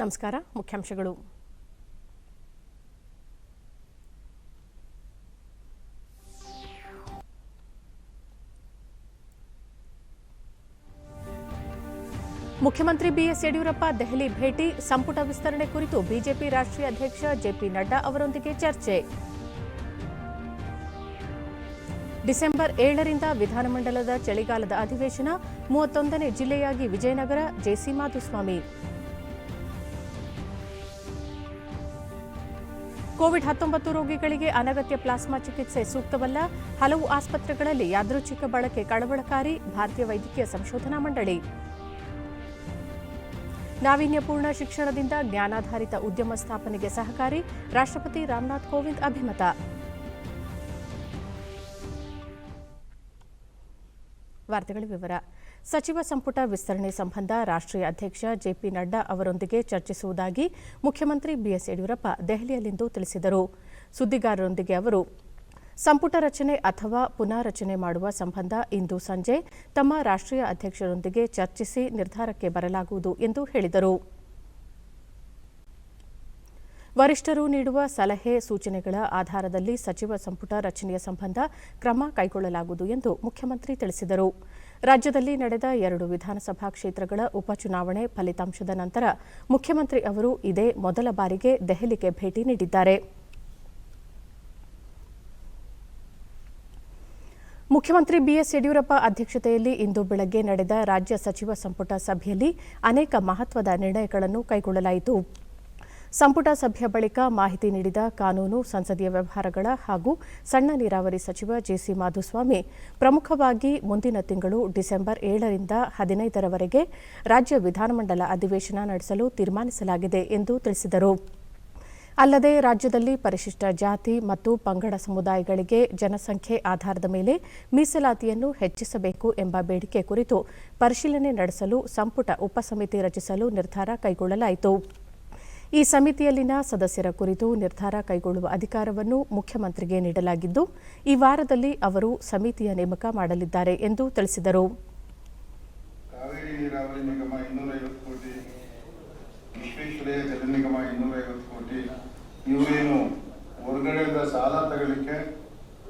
ನಮಸ್ಕಾರ. ಮುಖ್ಯಾಂಶಗಳು. ಮುಖ್ಯಮಂತ್ರಿ ಬಿಎಸ್ ಯಡಿಯೂರಪ್ಪ ದೆಹಲಿ ಭೇಟಿ, ಸಂಪುಟ ವಿಸ್ತರಣೆ ಕುರಿತು ಬಿಜೆಪಿ ರಾಷ್ಟ್ರೀಯ ಅಧ್ಯಕ್ಷ ಜೆಪಿ ನಡ್ಡಾ ಅವರೊಂದಿಗೆ ಚರ್ಚೆ. ಡಿಸೆಂಬರ್ 7ರಿಂದ ವಿಧಾನಮಂಡಲದ ಚಳಿಗಾಲದ ಅಧಿವೇಶನ, 31ನೇ ಜಿಲ್ಲೆಯಾಗಿ ವಿಜಯನಗರ, ಜೆಸಿ ಮಾಧುಸ್ವಾಮಿ. ಕೋವಿಡ್-19 ರೋಗಿಗಳಿಗೆ ಅನಗತ್ಯ ಪ್ಲಾಸ್ಮಾ ಚಿಕಿತ್ಸೆ ಸೂಕ್ತವಲ್ಲ, ಹಲವು ಆಸ್ಪತ್ರೆಗಳಲ್ಲಿ ಯಾದೃಚ್ಛಿಕ ಬಳಕೆ ಕಳವಳಕಾರಿ, ಭಾರತೀಯ ವೈದ್ಯಕೀಯ ಸಂಶೋಧನಾ ಮಂಡಳಿ. ನಾವೀನ್ಯಪೂರ್ಣ ಶಿಕ್ಷಣದಿಂದ ಜ್ಞಾನಾಧಾರಿತ ಉದ್ಯಮ ಸ್ಥಾಪನೆಗೆ ಸಹಕಾರಿ, ರಾಷ್ಟ್ರಪತಿ ರಾಮನಾಥ್ ಕೋವಿಂದ್ ಅಭಿಮತ. ವಾರ್ತೆಗಳ ವಿವರ. ಸಚಿವ ಸಂಪುಟ ವಿಸ್ತರಣೆ ಸಂಬಂಧ ರಾಷ್ಟ್ರೀಯ ಅಧ್ಯಕ್ಷ ಜೆಪಿ ನಡ್ಡಾ ಅವರೊಂದಿಗೆ ಚರ್ಚಿಸುವುದಾಗಿ ಮುಖ್ಯಮಂತ್ರಿ ಬಿಎಸ್ ಯಡಿಯೂರಪ್ಪ ದೆಹಲಿಯಲ್ಲಿಂದು ತಿಳಿಸಿದರು. ಸುದ್ದಿಗಾರರೊಂದಿಗೆ ಅವರು ಸಂಪುಟ ರಚನೆ ಅಥವಾ ಪುನಾರಚನೆ ಮಾಡುವ ಸಂಬಂಧ ಇಂದು ಸಂಜೆ ತಮ್ಮ ರಾಷ್ಟ್ರೀಯ ಅಧ್ಯಕ್ಷರೊಂದಿಗೆ ಚರ್ಚಿಸಿ ನಿರ್ಧಾರಕ್ಕೆ ಬರಲಾಗುವುದು ಎಂದು ಹೇಳಿದರು. ವರಿಷ್ಠರು ನೀಡುವ ಸಲಹೆ ಸೂಚನೆಗಳ ಆಧಾರದಲ್ಲಿ ಸಚಿವ ಸಂಪುಟ ರಚನೆಯ ಸಂಬಂಧ ಕ್ರಮ ಕೈಗೊಳ್ಳಲಾಗುವುದು ಎಂದು ಮುಖ್ಯಮಂತ್ರಿ ತಿಳಿಸಿದರು. ರಾಜ್ಯದಲ್ಲಿ ನಡೆದ 2 ವಿಧಾನಸಭಾ ಕ್ಷೇತ್ರಗಳ ಉಪಚುನಾವಣೆ ಫಲಿತಾಂಶದ ನಂತರ ಮುಖ್ಯಮಂತ್ರಿ ಅವರು ಇದೇ ಮೊದಲ ಬಾರಿಗೆ ದೆಹಲಿಗೆ ಭೇಟಿ ನೀಡಿದ್ದಾರೆ. ಮುಖ್ಯಮಂತ್ರಿ ಬಿಎಸ್ ಯಡಿಯೂರಪ್ಪ ಅಧ್ಯಕ್ಷತೆಯಲ್ಲಿ ಇಂದು ಬೆಳಗ್ಗೆ ನಡೆದ ರಾಜ್ಯ ಸಚಿವ ಸಂಪುಟ ಸಭೆಯಲ್ಲಿ ಅನೇಕ ಮಹತ್ವದ ನಿರ್ಣಯಗಳನ್ನು ಕೈಗೊಳ್ಳಲಾಯಿತು. ಸಂಪುಟ ಸಭೆಯ ಬಳಿಕ ಮಾಹಿತಿ ನೀಡಿದ ಕಾನೂನು, ಸಂಸದೀಯ ವ್ಯವಹಾರಗಳ ಹಾಗೂ ಸಣ್ಣ ನೀರಾವರಿ ಸಚಿವ ಜೆಸಿ ಮಾಧುಸ್ವಾಮಿ, ಪ್ರಮುಖವಾಗಿ ಮುಂದಿನ ತಿಂಗಳು ಡಿಸೆಂಬರ್ 7ರಿಂದ 15ರವರೆಗೆ ರಾಜ್ಯ ವಿಧಾನಮಂಡಲ ಅಧಿವೇಶನ ನಡೆಸಲು ತೀರ್ಮಾನಿಸಲಾಗಿದೆ ಎಂದು ತಿಳಿಸಿದರು. ಅಲ್ಲದೆ ರಾಜ್ಯದಲ್ಲಿ ಪರಿಶಿಷ್ಟ ಜಾತಿ ಮತ್ತು ಪಂಗಡ ಸಮುದಾಯಗಳಿಗೆ ಜನಸಂಖ್ಯೆ ಆಧಾರದ ಮೇಲೆ ಮೀಸಲಾತಿಯನ್ನು ಹೆಚ್ಚಿಸಬೇಕು ಎಂಬ ಬೇಡಿಕೆ ಕುರಿತು ಪರಿಶೀಲನೆ ನಡೆಸಲು ಸಂಪುಟ ಉಪಸಮಿತಿ ರಚಿಸಲು ನಿರ್ಧಾರ ಕೈಗೊಳ್ಳಲಾಯಿತು. ಈ ಸಮಿತಿಯಲ್ಲಿನ ಸದಸ್ಯರ ಕುರಿತು ನಿರ್ಧಾರ ಕೈಗೊಳ್ಳುವ ಅಧಿಕಾರವನ್ನು ಮುಖ್ಯಮಂತ್ರಿಗೆ ನೀಡಲಾಗಿದ್ದು, ಈ ವಾರದಲ್ಲಿ ಅವರು ಸಮಿತಿಯ ನೇಮಕ ಮಾಡಲಿದ್ದಾರೆ ಎಂದು ತಿಳಿಸಿದರು. ಕಾವೇರಿ ನೀರಾವರಿ ನಿಗಮ 250 ಕೋಟಿ, ವಿಶ್ವೇಶ್ವರಯ್ಯ ಜಲ ನಿಗಮ 250 ಕೋಟಿ, ಇವರೇನು ಹೊರಗಡೆಯಿಂದ ಸಾಲ ತಗೊಳ್ಳಿಕ್ಕೆ,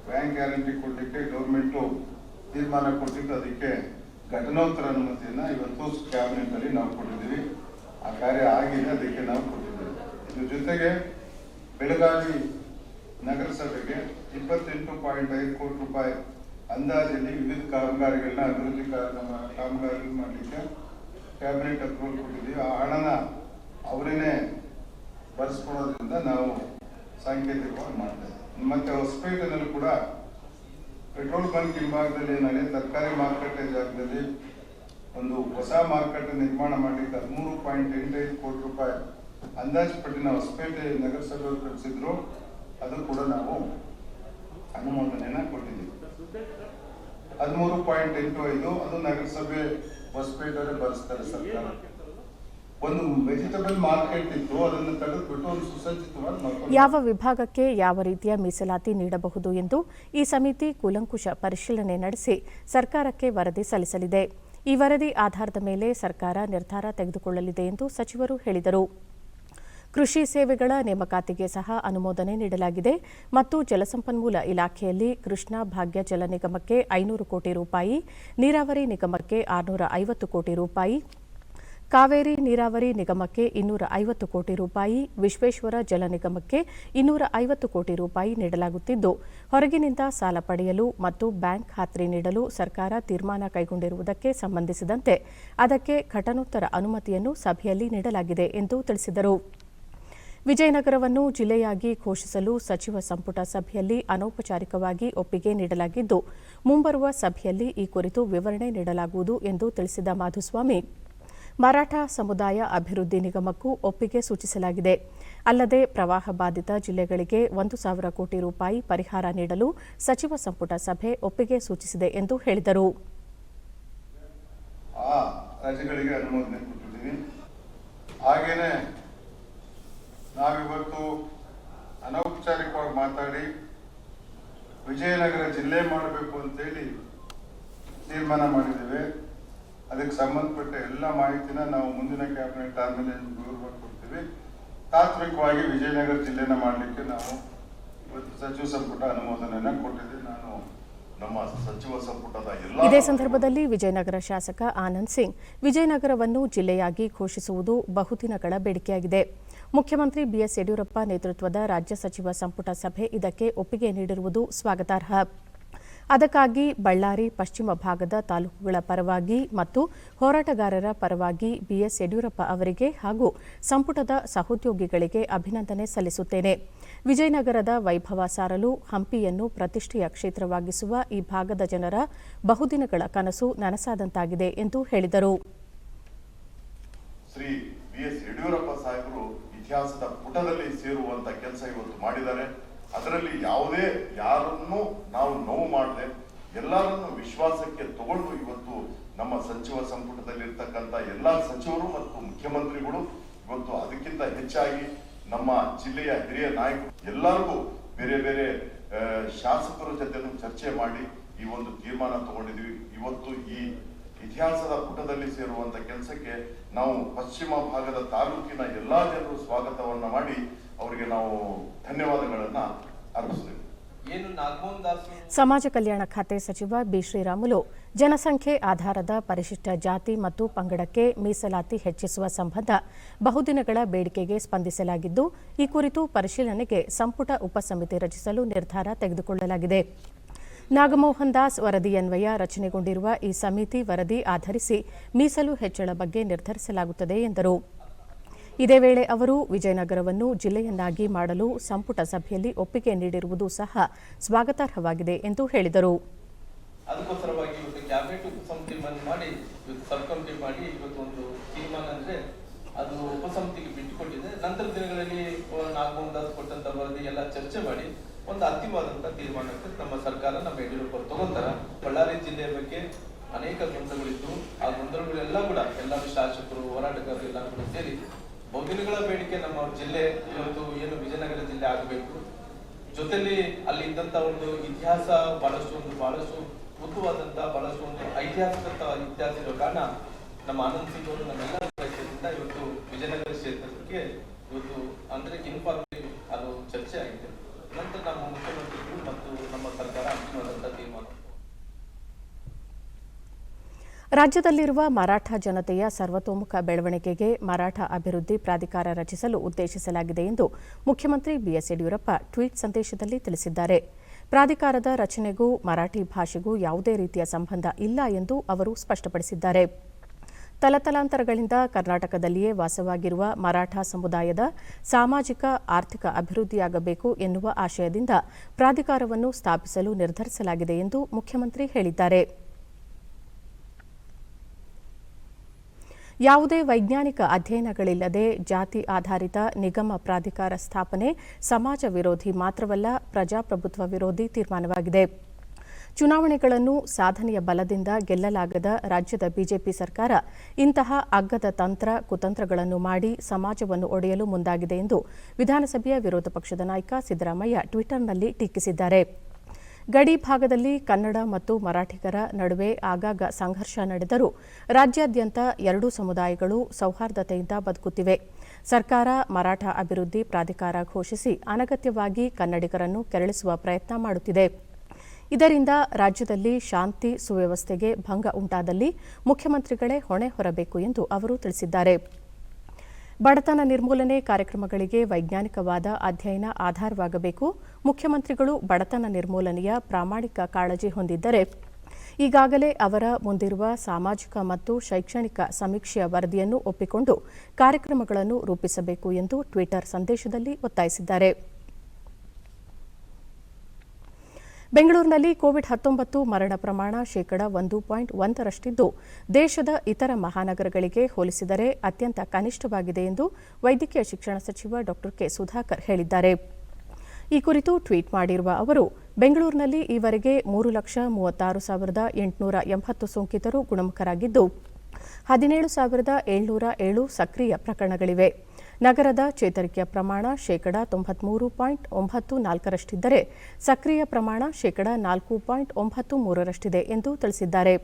ಬ್ಯಾಂಕ್ ಗ್ಯಾರಂಟಿ ಕೊಡಲಿಕ್ಕೆ ಗೌರ್ಮೆಂಟು ತೀರ್ಮಾನ ಕೊಟ್ಟಿದ್ದು, ಅದಕ್ಕೆ ಘಟನೋತ್ತರ ಅನುಮತಿಯನ್ನು ಇವತ್ತು ಕ್ಯಾಬಿನೆಟ್ ಅಲ್ಲಿ ನಾವು ಕೊಟ್ಟಿದ್ದೀವಿ. ಆ ಕಾರ್ಯ ಆಗಿದೆ, ಅದಕ್ಕೆ ನಾವು ಕೊಟ್ಟಿದ್ದೇವೆ. ಇದ್ರ ಜೊತೆಗೆ ಬೆಳಗಾವಿ ನಗರಸಭೆಗೆ 28.5 ಕೋಟಿ ರೂಪಾಯಿ ಅಂದಾಜಲ್ಲಿ ವಿವಿಧ ಕಾಮಗಾರಿಗಳನ್ನ ಅಭಿವೃದ್ಧಿ ಕಾಮಗಾರಿ ಮಾಡಲಿಕ್ಕೆ ಕ್ಯಾಬಿನೆಟ್ ಅಪ್ರೂವಲ್ ಕೊಟ್ಟಿದ್ದೀವಿ. ಆ ಹಣನ ಅವರೇನೆ ಬರ್ಸ್ಕೊಳೋದ್ರಿಂದ ನಾವು ಸಾಂಕೇತಿಕವಾಗಿ ಮಾಡ್ತಾ ಇದ್ದೀವಿ. ಮತ್ತೆ ಹೊಸಪೇಟೆನಲ್ಲಿ ಕೂಡ ಪೆಟ್ರೋಲ್ ಬಂಕ್ ಹಿಂಭಾಗದಲ್ಲಿ ಏನಾಗಿದೆ, ತರಕಾರಿ ಮಾರುಕಟ್ಟೆ ಜಾಗದಲ್ಲಿ ಒಂದು ಹೊಸ ಮಾರುಕಟ್ಟೆ ನಿರ್ಮಾಣ ಮಾಡಲಿಕ್ಕೆ 13.85 ಕೋಟಿ ರೂಪಾಯಿ ಅಂದಾಜು ಪಟ್ಟಿನ ಹೊಸಪೇಟೆ ನಗರಸಭೆಯವರು ಕಳಿಸಿದ್ರು. ಅದು ಕೂಡ ನಾವು ಅನುಮೋದನೆಯನ್ನ ಕೊಟ್ಟಿದ್ದೀವಿ. 13.85 ಅದು ನಗರಸಭೆ ಹೊಸಪೇಟೆ ಬರೆಸ್ತಾರೆ ಸರ್ಕಾರ. ಒಂದು ವೆಜಿಟಬಲ್ ಮಾರ್ಕೆಟ್ ಇತ್ತು, ಅದನ್ನು ತೆಗೆದುಬಿಟ್ಟು ಒಂದು ಸುಸಜ್ಜಿತವಾಗಿ ಯಾವ ವಿಭಾಗಕ್ಕೆ ಯಾವ ರೀತಿಯ ಮೀಸಲಾತಿ ನೀಡಬಹುದು ಎಂದು ಈ ಸಮಿತಿ ಕೂಲಂಕುಷ ಪರಿಶೀಲನೆ ನಡೆಸಿ ಸರ್ಕಾರಕ್ಕೆ ವರದಿ ಸಲ್ಲಿಸಲಿದೆ. ಈ ವರದಿ ಆಧಾರದ ಮೇಲೆ ಸರ್ಕಾರ ನಿರ್ಧಾರ ತೆಗೆದುಕೊಳ್ಳಲಿದೆ ಎಂದು ಸಚಿವರು ಹೇಳಿದರು. ಕೃಷಿ ಸೇವೆಗಳ ನೇಮಕಾತಿಗೆ ಸಹ ಅನುಮೋದನೆ ನೀಡಲಾಗಿದೆ ಮತ್ತು ಜಲಸಂಪನ್ಮೂಲ ಇಲಾಖೆಯಲ್ಲಿ ಕೃಷ್ಣಾ ಭಾಗ್ಯ ಜಲ ನಿಗಮಕ್ಕೆ 500 ಕೋಟಿ ರೂಪಾಯಿ, ನೀರಾವರಿ ನಿಗಮಕ್ಕೆ 650 ಕೋಟಿ ರೂಪಾಯಿ, ಕಾವೇರಿ ನೀರಾವರಿ ನಿಗಮಕ್ಕೆ 250 ಕೋಟಿ ರೂಪಾಯಿ, ವಿಶ್ವೇಶ್ವರ ಜಲ ನಿಗಮಕ್ಕೆ 250 ಕೋಟಿ ರೂಪಾಯಿ ನೀಡಲಾಗುತ್ತಿದ್ದು, ಹೊರಗಿನಿಂದ ಸಾಲ ಪಡೆಯಲು ಮತ್ತು ಬ್ಯಾಂಕ್ ಖಾತ್ರಿ ನೀಡಲು ಸರ್ಕಾರ ತೀರ್ಮಾನ ಕೈಗೊಂಡಿರುವುದಕ್ಕೆ ಸಂಬಂಧಿಸಿದಂತೆ ಅದಕ್ಕೆ ಘಟನೋತ್ತರ ಅನುಮತಿಯನ್ನು ಸಭೆಯಲ್ಲಿ ನೀಡಲಾಗಿದೆ ಎಂದು ತಿಳಿಸಿದರು. ವಿಜಯನಗರವನ್ನು ಜಿಲ್ಲೆಯಾಗಿ ಘೋಷಿಸಲು ಸಚಿವ ಸಂಪುಟ ಸಭೆಯಲ್ಲಿ ಅನೌಪಚಾರಿಕವಾಗಿ ಒಪ್ಪಿಗೆ ನೀಡಲಾಗಿದ್ದು, ಮುಂಬರುವ ಸಭೆಯಲ್ಲಿ ಈ ಕುರಿತು ವಿವರಣೆ ನೀಡಲಾಗುವುದು ಎಂದು ತಿಳಿಸಿದ ಮಾಧುಸ್ವಾಮಿ, ಮರಾಠ ಸಮುದಾಯ ಅಭಿವೃದ್ಧಿ ನಿಗಮಕ್ಕೂ ಒಪ್ಪಿಗೆ ಸೂಚಿಸಲಾಗಿದೆ. ಅಲ್ಲದೆ ಪ್ರವಾಹ ಬಾಧಿತ ಜಿಲ್ಲೆಗಳಿಗೆ 1,000 ಕೋಟಿ ರೂಪಾಯಿ ಪರಿಹಾರ ನೀಡಲು ಸಚಿವ ಸಂಪುಟ ಸಭೆ ಒಪ್ಪಿಗೆ ಸೂಚಿಸಿದೆ ಎಂದು ಹೇಳಿದರು. ರಾಜ್ಯಗಳಿಗೆ ಅನುಮೋದನೆ ಕೊಟ್ಟಿದ್ದೀವಿ. ಹಾಗೇನೆ ನಾವಿವತ್ತು ಅನೌಪಚಾರಿಕವಾಗಿ ಮಾತಾಡಿ ವಿಜಯನಗರ ಜಿಲ್ಲೆ ಮಾಡಬೇಕು ಅಂತೇಳಿ ತೀರ್ಮಾನ ಮಾಡಿದ್ದೇವೆ. ಅದಕ್ಕೆ ಸಂಬಂಧಪಟ್ಟ ಎಲ್ಲ ಮಾಹಿತಿನ ನಾವು ಮುಂದಿನ ಕ್ಯಾಬಿನೆಟ್ ಆದಮೇಲೆ ವಿವರವಾಗಿ ಕೊಡ್ತೀವಿ. ತಾತ್ವಿಕವಾಗಿ ವಿಜಯನಗರ ಜಿಲ್ಲೆನ ಮಾಡಲಿಕ್ಕೆ ನಾವು ಇವತ್ತು ಸಚಿವ ಸಂಪುಟ ಅನುಮೋದನೆಯನ್ನ ಕೊಟ್ಟಿದೆ. ನಾನು ನಮ್ಮ ಸಚಿವ ಸಂಪುಟದ ಇದೇ ಸಂದರ್ಭದಲ್ಲಿ ವಿಜಯನಗರ ಶಾಸಕ ಆನಂದ್ ಸಿಂಗ್ ವಿಜಯನಗರವನ್ನು ಜಿಲ್ಲೆಯಾಗಿ ಘೋಷಿಸುವುದು ಬಹುದಿನಗಳ ಬೇಡಿಕೆಯಾಗಿದೆ. ಮುಖ್ಯಮಂತ್ರಿ ಬಿಎಸ್ ಯಡಿಯೂರಪ್ಪ ನೇತೃತ್ವದ ರಾಜ್ಯ ಸಚಿವ ಸಂಪುಟ ಸಭೆ ಇದಕ್ಕೆ ಒಪ್ಪಿಗೆ ನೀಡಿರುವುದು ಸ್ವಾಗತಾರ್ಹ. ಅದಕ್ಕಾಗಿ ಬಳ್ಳಾರಿ ಪಶ್ಚಿಮ ಭಾಗದ ತಾಲೂಕುಗಳ ಪರವಾಗಿ ಮತ್ತು ಹೋರಾಟಗಾರರ ಪರವಾಗಿ ಬಿಎಸ್ ಯಡಿಯೂರಪ್ಪ ಅವರಿಗೆ ಹಾಗೂ ಸಂಪುಟದ ಸಹೋದ್ಯೋಗಿಗಳಿಗೆ ಅಭಿನಂದನೆ ಸಲ್ಲಿಸುತ್ತೇನೆ. ವಿಜಯನಗರದ ವೈಭವ ಸಾರಲು ಹಂಪಿಯನ್ನು ಪ್ರತಿಷ್ಠೆಯ ಕ್ಷೇತ್ರವಾಗಿಸುವ ಈ ಭಾಗದ ಜನರ ಬಹುದಿನಗಳ ಕನಸು ನನಸಾದಂತಾಗಿದೆ ಎಂದು ಹೇಳಿದರು. ಶ್ರೀ ಬಿಎಸ್ ಯಡಿಯೂರಪ್ಪ ಸಾಹೇಬರು ಇತಿಹಾಸದ ಪುಟದಲ್ಲಿ ಸೇರುವಂತ ಕೆಲಸ ಇವತ್ತು ಮಾಡಿದ್ದಾರೆ. ಅದರಲ್ಲಿ ಯಾವುದೇ ಯಾರನ್ನು ನಾವು ನೋವು ಮಾಡದೆ ಎಲ್ಲರನ್ನು ವಿಶ್ವಾಸಕ್ಕೆ ತಗೊಂಡು ಇವತ್ತು ನಮ್ಮ ಸಚಿವ ಸಂಪುಟದಲ್ಲಿರ್ತಕ್ಕಂಥ ಎಲ್ಲ ಸಚಿವರು ಮತ್ತು ಮುಖ್ಯಮಂತ್ರಿಗಳು ಇವತ್ತು ಅದಕ್ಕಿಂತ ಹೆಚ್ಚಾಗಿ ನಮ್ಮ ಜಿಲ್ಲೆಯ ಹಿರಿಯ ನಾಯಕರು ಎಲ್ಲರಿಗೂ ಬೇರೆ ಬೇರೆ ಶಾಸಕರ ಜೊತೆನೂ ಚರ್ಚೆ ಮಾಡಿ ಈ ಒಂದು ತೀರ್ಮಾನ ತಗೊಂಡಿದ್ವಿ. ಇವತ್ತು ಈ ಇತಿಹಾಸದ ಪುಟದಲ್ಲಿ ಸೇರುವಂತ ಕೆಲಸಕ್ಕೆ ನಾವು ಪಶ್ಚಿಮ ಭಾಗದ ತಾಲೂಕಿನ ಎಲ್ಲಾ ಜನರು ಸ್ವಾಗತವನ್ನ ಮಾಡಿ ಅವರಿಗೆ ನಾವು ಧನ್ಯವಾದಗಳನ್ನ ಅರ್ಪಿಸ್ತೇವೆ. ಸಮಾಜ ಕಲ್ಯಾಣ ಖಾತೆ ಸಚಿವ ಬಿ ಶ್ರೀರಾಮುಲು ಜನಸಂಖ್ಯೆ ಆಧಾರದ ಪರಿಶಿಷ್ಟ ಜಾತಿ ಮತ್ತು ಪಂಗಡಕ್ಕೆ ಮೀಸಲಾತಿ ಹೆಚ್ಚಿಸುವ ಸಂಬಂಧ ಬಹುದಿನಗಳ ಬೇಡಿಕೆಗೆ ಸ್ಪಂದಿಸಲಾಗಿದ್ದು, ಈ ಕುರಿತು ಪರಿಶೀಲನೆಗೆ ಸಂಪುಟ ಉಪಸಮಿತಿ ರಚಿಸಲು ನಿರ್ಧಾರ ತೆಗೆದುಕೊಳ್ಳಲಾಗಿದೆ. ನಾಗಮೋಹನ್ ದಾಸ್ ವರದಿಯನ್ವಯ ರಚನೆಗೊಂಡಿರುವ ಈ ಸಮಿತಿ ವರದಿ ಆಧರಿಸಿ ಮೀಸಲು ಹೆಚ್ಚಳ ಬಗ್ಗೆ ನಿರ್ಧರಿಸಲಾಗುತ್ತದೆ ಎಂದರು. ಇದೇ ವೇಳೆ ಅವರು ವಿಜಯನಗರವನ್ನು ಜಿಲ್ಲೆಯನ್ನಾಗಿ ಮಾಡಲು ಸಂಪುಟ ಸಭೆಯಲ್ಲಿ ಒಪ್ಪಿಗೆ ನೀಡಿರುವುದು ಸಹ ಸ್ವಾಗತಾರ್ಹವಾಗಿದೆ ಎಂದು ಹೇಳಿದರು. ಅದಕ್ಕೋಸ್ಕರವಾಗಿ ಇವತ್ತು ಕ್ಯಾಬಿನೆಟ್ ಉಪಸಮಿತಿ ಮಾಡಿ ಸಬ್ ಕಮಿಟಿ ಮಾಡಿ ಇವತ್ತು ಒಂದು ತೀರ್ಮಾನ ಅಂದ್ರೆ ಅದು ಉಪಸಮಿತಿಗೆ ಬಿಟ್ಟುಕೊಟ್ಟಿದೆ. ನಂತರ ದಿನಗಳಲ್ಲಿ ನಾಗಮೋಹನ್ ದಾಸ್ ಕೊಟ್ಟಂತ ವರದಿ ಎಲ್ಲ ಚರ್ಚೆ ಮಾಡಿ ಒಂದು ಅಂತಿಮವಾದಂತಹ ತೀರ್ಮಾನಕ್ಕೆ ನಮ್ಮ ಸರ್ಕಾರ ನಮ್ಮ ಯಡಿಯೂರಪ್ಪ ತಗೊಂತಾರ. ಬಳ್ಳಾರಿ ಜಿಲ್ಲೆಯ ಬಗ್ಗೆ ಅನೇಕ ಗೊಂದಲಗಳಿದ್ದು ಆ ಗೊಂದಲಗಳೆಲ್ಲ ಕೂಡ ಎಲ್ಲ ಶಾಸಕರು ಹೋರಾಟಗಾರರು ಎಲ್ಲ ಕೂಡ ಸೇರಿ ಬಹುದಿನಗಳ ಬೇಡಿಕೆ ನಮ್ಮ ಜಿಲ್ಲೆ ಇವತ್ತು ಏನು ವಿಜಯನಗರ ಜಿಲ್ಲೆ ಆಗಬೇಕು. ಜೊತೆಲಿ ಅಲ್ಲಿ ಇದ್ದಂತ ಒಂದು ಇತಿಹಾಸ ಬಹಳಷ್ಟು ಉದ್ದವಾದಂತ ಬಹಳಷ್ಟು ಒಂದು ಐತಿಹಾಸಿಕ ಇತಿಹಾಸ ಇರೋ ಕಾರಣ ನಮ್ಮ ಆನಂದ್ ಸಿಂಗ್ ಅವರು ನಮ್ಮೆಲ್ಲ ಕ್ಷೇತ್ರದಿಂದ ಇವತ್ತು ವಿಜಯನಗರ ಕ್ಷೇತ್ರಕ್ಕೆ ಇವತ್ತು ಅಂದ್ರೆ ಇನ್ಫಾರ್ಮೇಟಿವ್ ಅದು ಚರ್ಚೆ ಆಗಿದೆ. ನಂತರ ನಮ್ಮ ಮುಖ್ಯಮಂತ್ರಿಗಳು ಮತ್ತು ನಮ್ಮ ಸರ್ಕಾರ ಅಂತಿಮವಾದಂತಹ ತೀರ್ಮಾನ. ರಾಜ್ಯದಲ್ಲಿರುವ ಮರಾಠ ಜನತೆಯ ಸರ್ವತೋಮುಖ ಬೆಳವಣಿಗೆಗೆ ಮರಾಠ ಅಭಿವೃದ್ಧಿ ಪ್ರಾಧಿಕಾರ ರಚಿಸಲು ಉದ್ದೇಶಿಸಲಾಗಿದೆ ಎಂದು ಮುಖ್ಯಮಂತ್ರಿ ಬಿಎಸ್ ಯಡಿಯೂರಪ್ಪ ಟ್ವೀಟ್ ಸಂದೇಶದಲ್ಲಿ ತಿಳಿಸಿದ್ದಾರೆ. ಪ್ರಾಧಿಕಾರದ ರಚನೆಗೂ ಮರಾಠಿ ಭಾಷೆಗೂ ಯಾವುದೇ ರೀತಿಯ ಸಂಬಂಧ ಇಲ್ಲ ಎಂದು ಅವರು ಸ್ಪಷ್ಟಪಡಿಸಿದ್ದಾರೆ. ತಲತಲಾಂತರಗಳಿಂದ ಕರ್ನಾಟಕದಲ್ಲಿಯೇ ವಾಸವಾಗಿರುವ ಮರಾಠ ಸಮುದಾಯದ ಸಾಮಾಜಿಕ ಆರ್ಥಿಕ ಅಭಿವೃದ್ಧಿಯಾಗಬೇಕು ಎನ್ನುವ ಆಶಯದಿಂದ ಪ್ರಾಧಿಕಾರವನ್ನು ಸ್ಥಾಪಿಸಲು ನಿರ್ಧರಿಸಲಾಗಿದೆ ಎಂದು ಮುಖ್ಯಮಂತ್ರಿ ಹೇಳಿದ್ದಾರೆ. ಯಾವುದೇ ವೈಜ್ಞಾನಿಕ ಅಧ್ಯಯನಗಳಿಲ್ಲದೆ ಜಾತಿ ಆಧಾರಿತ ನಿಗಮ ಪ್ರಾಧಿಕಾರ ಸ್ಥಾಪನೆ ಸಮಾಜ ವಿರೋಧಿ ಮಾತ್ರವಲ್ಲ, ಪ್ರಜಾಪ್ರಭುತ್ವ ವಿರೋಧಿ ತೀರ್ಮಾನವಾಗಿದೆ. ಚುನಾವಣೆಗಳನ್ನು ಸಾಧನೆಯ ಬಲದಿಂದ ಗೆಲ್ಲಲಾಗದ ರಾಜ್ಯದ ಬಿಜೆಪಿ ಸರ್ಕಾರ ಇಂತಹ ಅಗ್ಗದ ತಂತ್ರ ಕುತಂತ್ರಗಳನ್ನು ಮಾಡಿ ಸಮಾಜವನ್ನು ಒಡೆಯಲು ಮುಂದಾಗಿದೆ ಎಂದು ವಿಧಾನಸಭೆಯ ವಿರೋಧ ಪಕ್ಷದ ನಾಯಕ ಸಿದ್ದರಾಮಯ್ಯ ಟ್ವಿಟರ್ನಲ್ಲಿ ಟೀಕಿಸಿದ್ದಾರೆ. ಗಡಿ ಭಾಗದಲ್ಲಿ ಕನ್ನಡ ಮತ್ತು ಮರಾಠಿಗರ ನಡುವೆ ಆಗಾಗ ಸಂಘರ್ಷ ನಡೆದರೂ ರಾಜ್ಯಾದ್ಯಂತ ಎರಡೂ ಸಮುದಾಯಗಳು ಸೌಹಾರ್ದತೆಯಿಂದ ಬದುಕುತ್ತಿವೆ. ಸರ್ಕಾರ ಮರಾಠ ಅಭಿವೃದ್ಧಿ ಪ್ರಾಧಿಕಾರ ಘೋಷಿಸಿ ಅನಗತ್ಯವಾಗಿ ಕನ್ನಡಿಗರನ್ನು ಕೆರಳಿಸುವ ಪ್ರಯತ್ನ ಮಾಡುತ್ತಿದೆ. ಇದರಿಂದ ರಾಜ್ಯದಲ್ಲಿ ಶಾಂತಿ ಸುವ್ಯವಸ್ಥೆಗೆ ಭಂಗ ಉಂಟಾದಲ್ಲಿ ಮುಖ್ಯಮಂತ್ರಿಗಳೇ ಹೊಣೆ ಹೊರಬೇಕು ಎಂದು ಅವರು ತಿಳಿಸಿದ್ದಾರೆ. ಬಡತನ ನಿರ್ಮೂಲನೆ ಕಾರ್ಯಕ್ರಮಗಳಿಗೆ ವೈಜ್ಞಾನಿಕವಾದ ಅಧ್ಯಯನ ಆಧಾರವಾಗಬೇಕು. ಮುಖ್ಯಮಂತ್ರಿಗಳು ಬಡತನ ನಿರ್ಮೂಲನೆಯ ಪ್ರಾಮಾಣಿಕ ಕಾಳಜಿ ಹೊಂದಿದ್ದರೆ ಈಗಾಗಲೇ ಅವರ ಮುಂದಿರುವ ಸಾಮಾಜಿಕ ಮತ್ತು ಶೈಕ್ಷಣಿಕ ಸಮೀಕ್ಷೆಯ ವರದಿಯನ್ನು ಒಪ್ಪಿಕೊಂಡು ಕಾರ್ಯಕ್ರಮಗಳನ್ನು ರೂಪಿಸಬೇಕು ಎಂದು ಟ್ವಿಟರ್ ಸಂದೇಶದಲ್ಲಿ ಒತ್ತಾಯಿಸಿದ್ದಾರೆ. ಬೆಂಗಳೂರಿನಲ್ಲಿ ಕೋವಿಡ್-19 ಮರಣ ಪ್ರಮಾಣ 1.1% ದೇಶದ ಇತರ ಮಹಾನಗರಗಳಿಗೆ ಹೋಲಿಸಿದರೆ ಅತ್ಯಂತ ಕನಿಷ್ಠವಾಗಿದೆ ಎಂದು ವೈದ್ಯಕೀಯ ಶಿಕ್ಷಣ ಸಚಿವ ಡಾ ಕೆ ಸುಧಾಕರ್ ಹೇಳಿದ್ದಾರೆ. ಈ ಕುರಿತು ಟ್ವೀಟ್ ಮಾಡಿರುವ ಅವರು, ಬೆಂಗಳೂರಿನಲ್ಲಿ ಈವರೆಗೆ 3,36,880 ಸೋಂಕಿತರು ಗುಣಮುಖರಾಗಿದ್ದು 17,707 ಸಕ್ರಿಯ ಪ್ರಕರಣಗಳಿವೆ. ನಗರದ ಚೇತರಿಕೆಯ ಪ್ರಮಾಣ 93.94% ಸಕ್ರಿಯ ಪ್ರಮಾಣ 4.93% ಎಂದು ತಿಳಿಸಿದ್ದಾರೆ.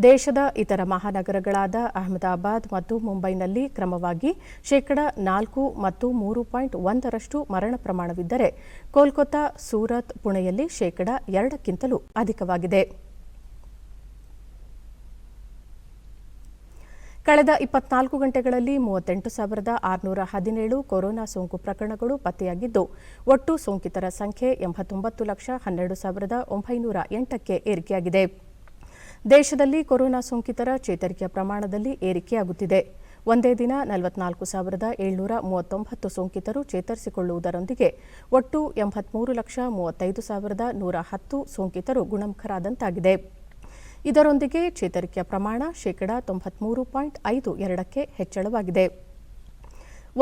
ದೇಶದ ಇತರ ಮಹಾನಗರಗಳಾದ ಅಹಮದಾಬಾದ್ ಮತ್ತು ಮುಂಬೈನಲ್ಲಿ ಕ್ರಮವಾಗಿ 4% ಮತ್ತು 3.1% ಮರಣ ಪ್ರಮಾಣವಿದ್ದರೆ ಕೋಲ್ಕತ್ತಾ, ಸೂರತ್, ಪುಣೆಯಲ್ಲಿ 2%ಕ್ಕಿಂತಲೂ ಅಧಿಕವಾಗಿದೆ. ಕಳೆದ 24 ಗಂಟೆಗಳಲ್ಲಿ 38,617 ಕೊರೋನಾ ಸೋಂಕು ಪ್ರಕರಣಗಳು ಪತ್ತೆಯಾಗಿದ್ದು, ಒಟ್ಟು ಸೋಂಕಿತರ ಸಂಖ್ಯೆ 89,12,908ಕ್ಕೆ ಏರಿಕೆಯಾಗಿದೆ. ದೇಶದಲ್ಲಿ ಕೊರೋನಾ ಸೋಂಕಿತರ ಚೇತರಿಕೆಯ ಪ್ರಮಾಣದಲ್ಲಿ ಏರಿಕೆಯಾಗುತ್ತಿದೆ. ಒಂದೇ ದಿನ 44,739 ಸೋಂಕಿತರು ಚೇತರಿಸಿಕೊಳ್ಳುವುದರೊಂದಿಗೆ ಒಟ್ಟು 83,35,110 ಸೋಂಕಿತರು ಗುಣಮುಖರಾದಂತಾಗಿದೆ. ಇದರೊಂದಿಗೆ ಚೇತರಿಕೆಯ ಪ್ರಮಾಣ 93.52ಕ್ಕೆ ಹೆಚ್ಚಳವಾಗಿದೆ.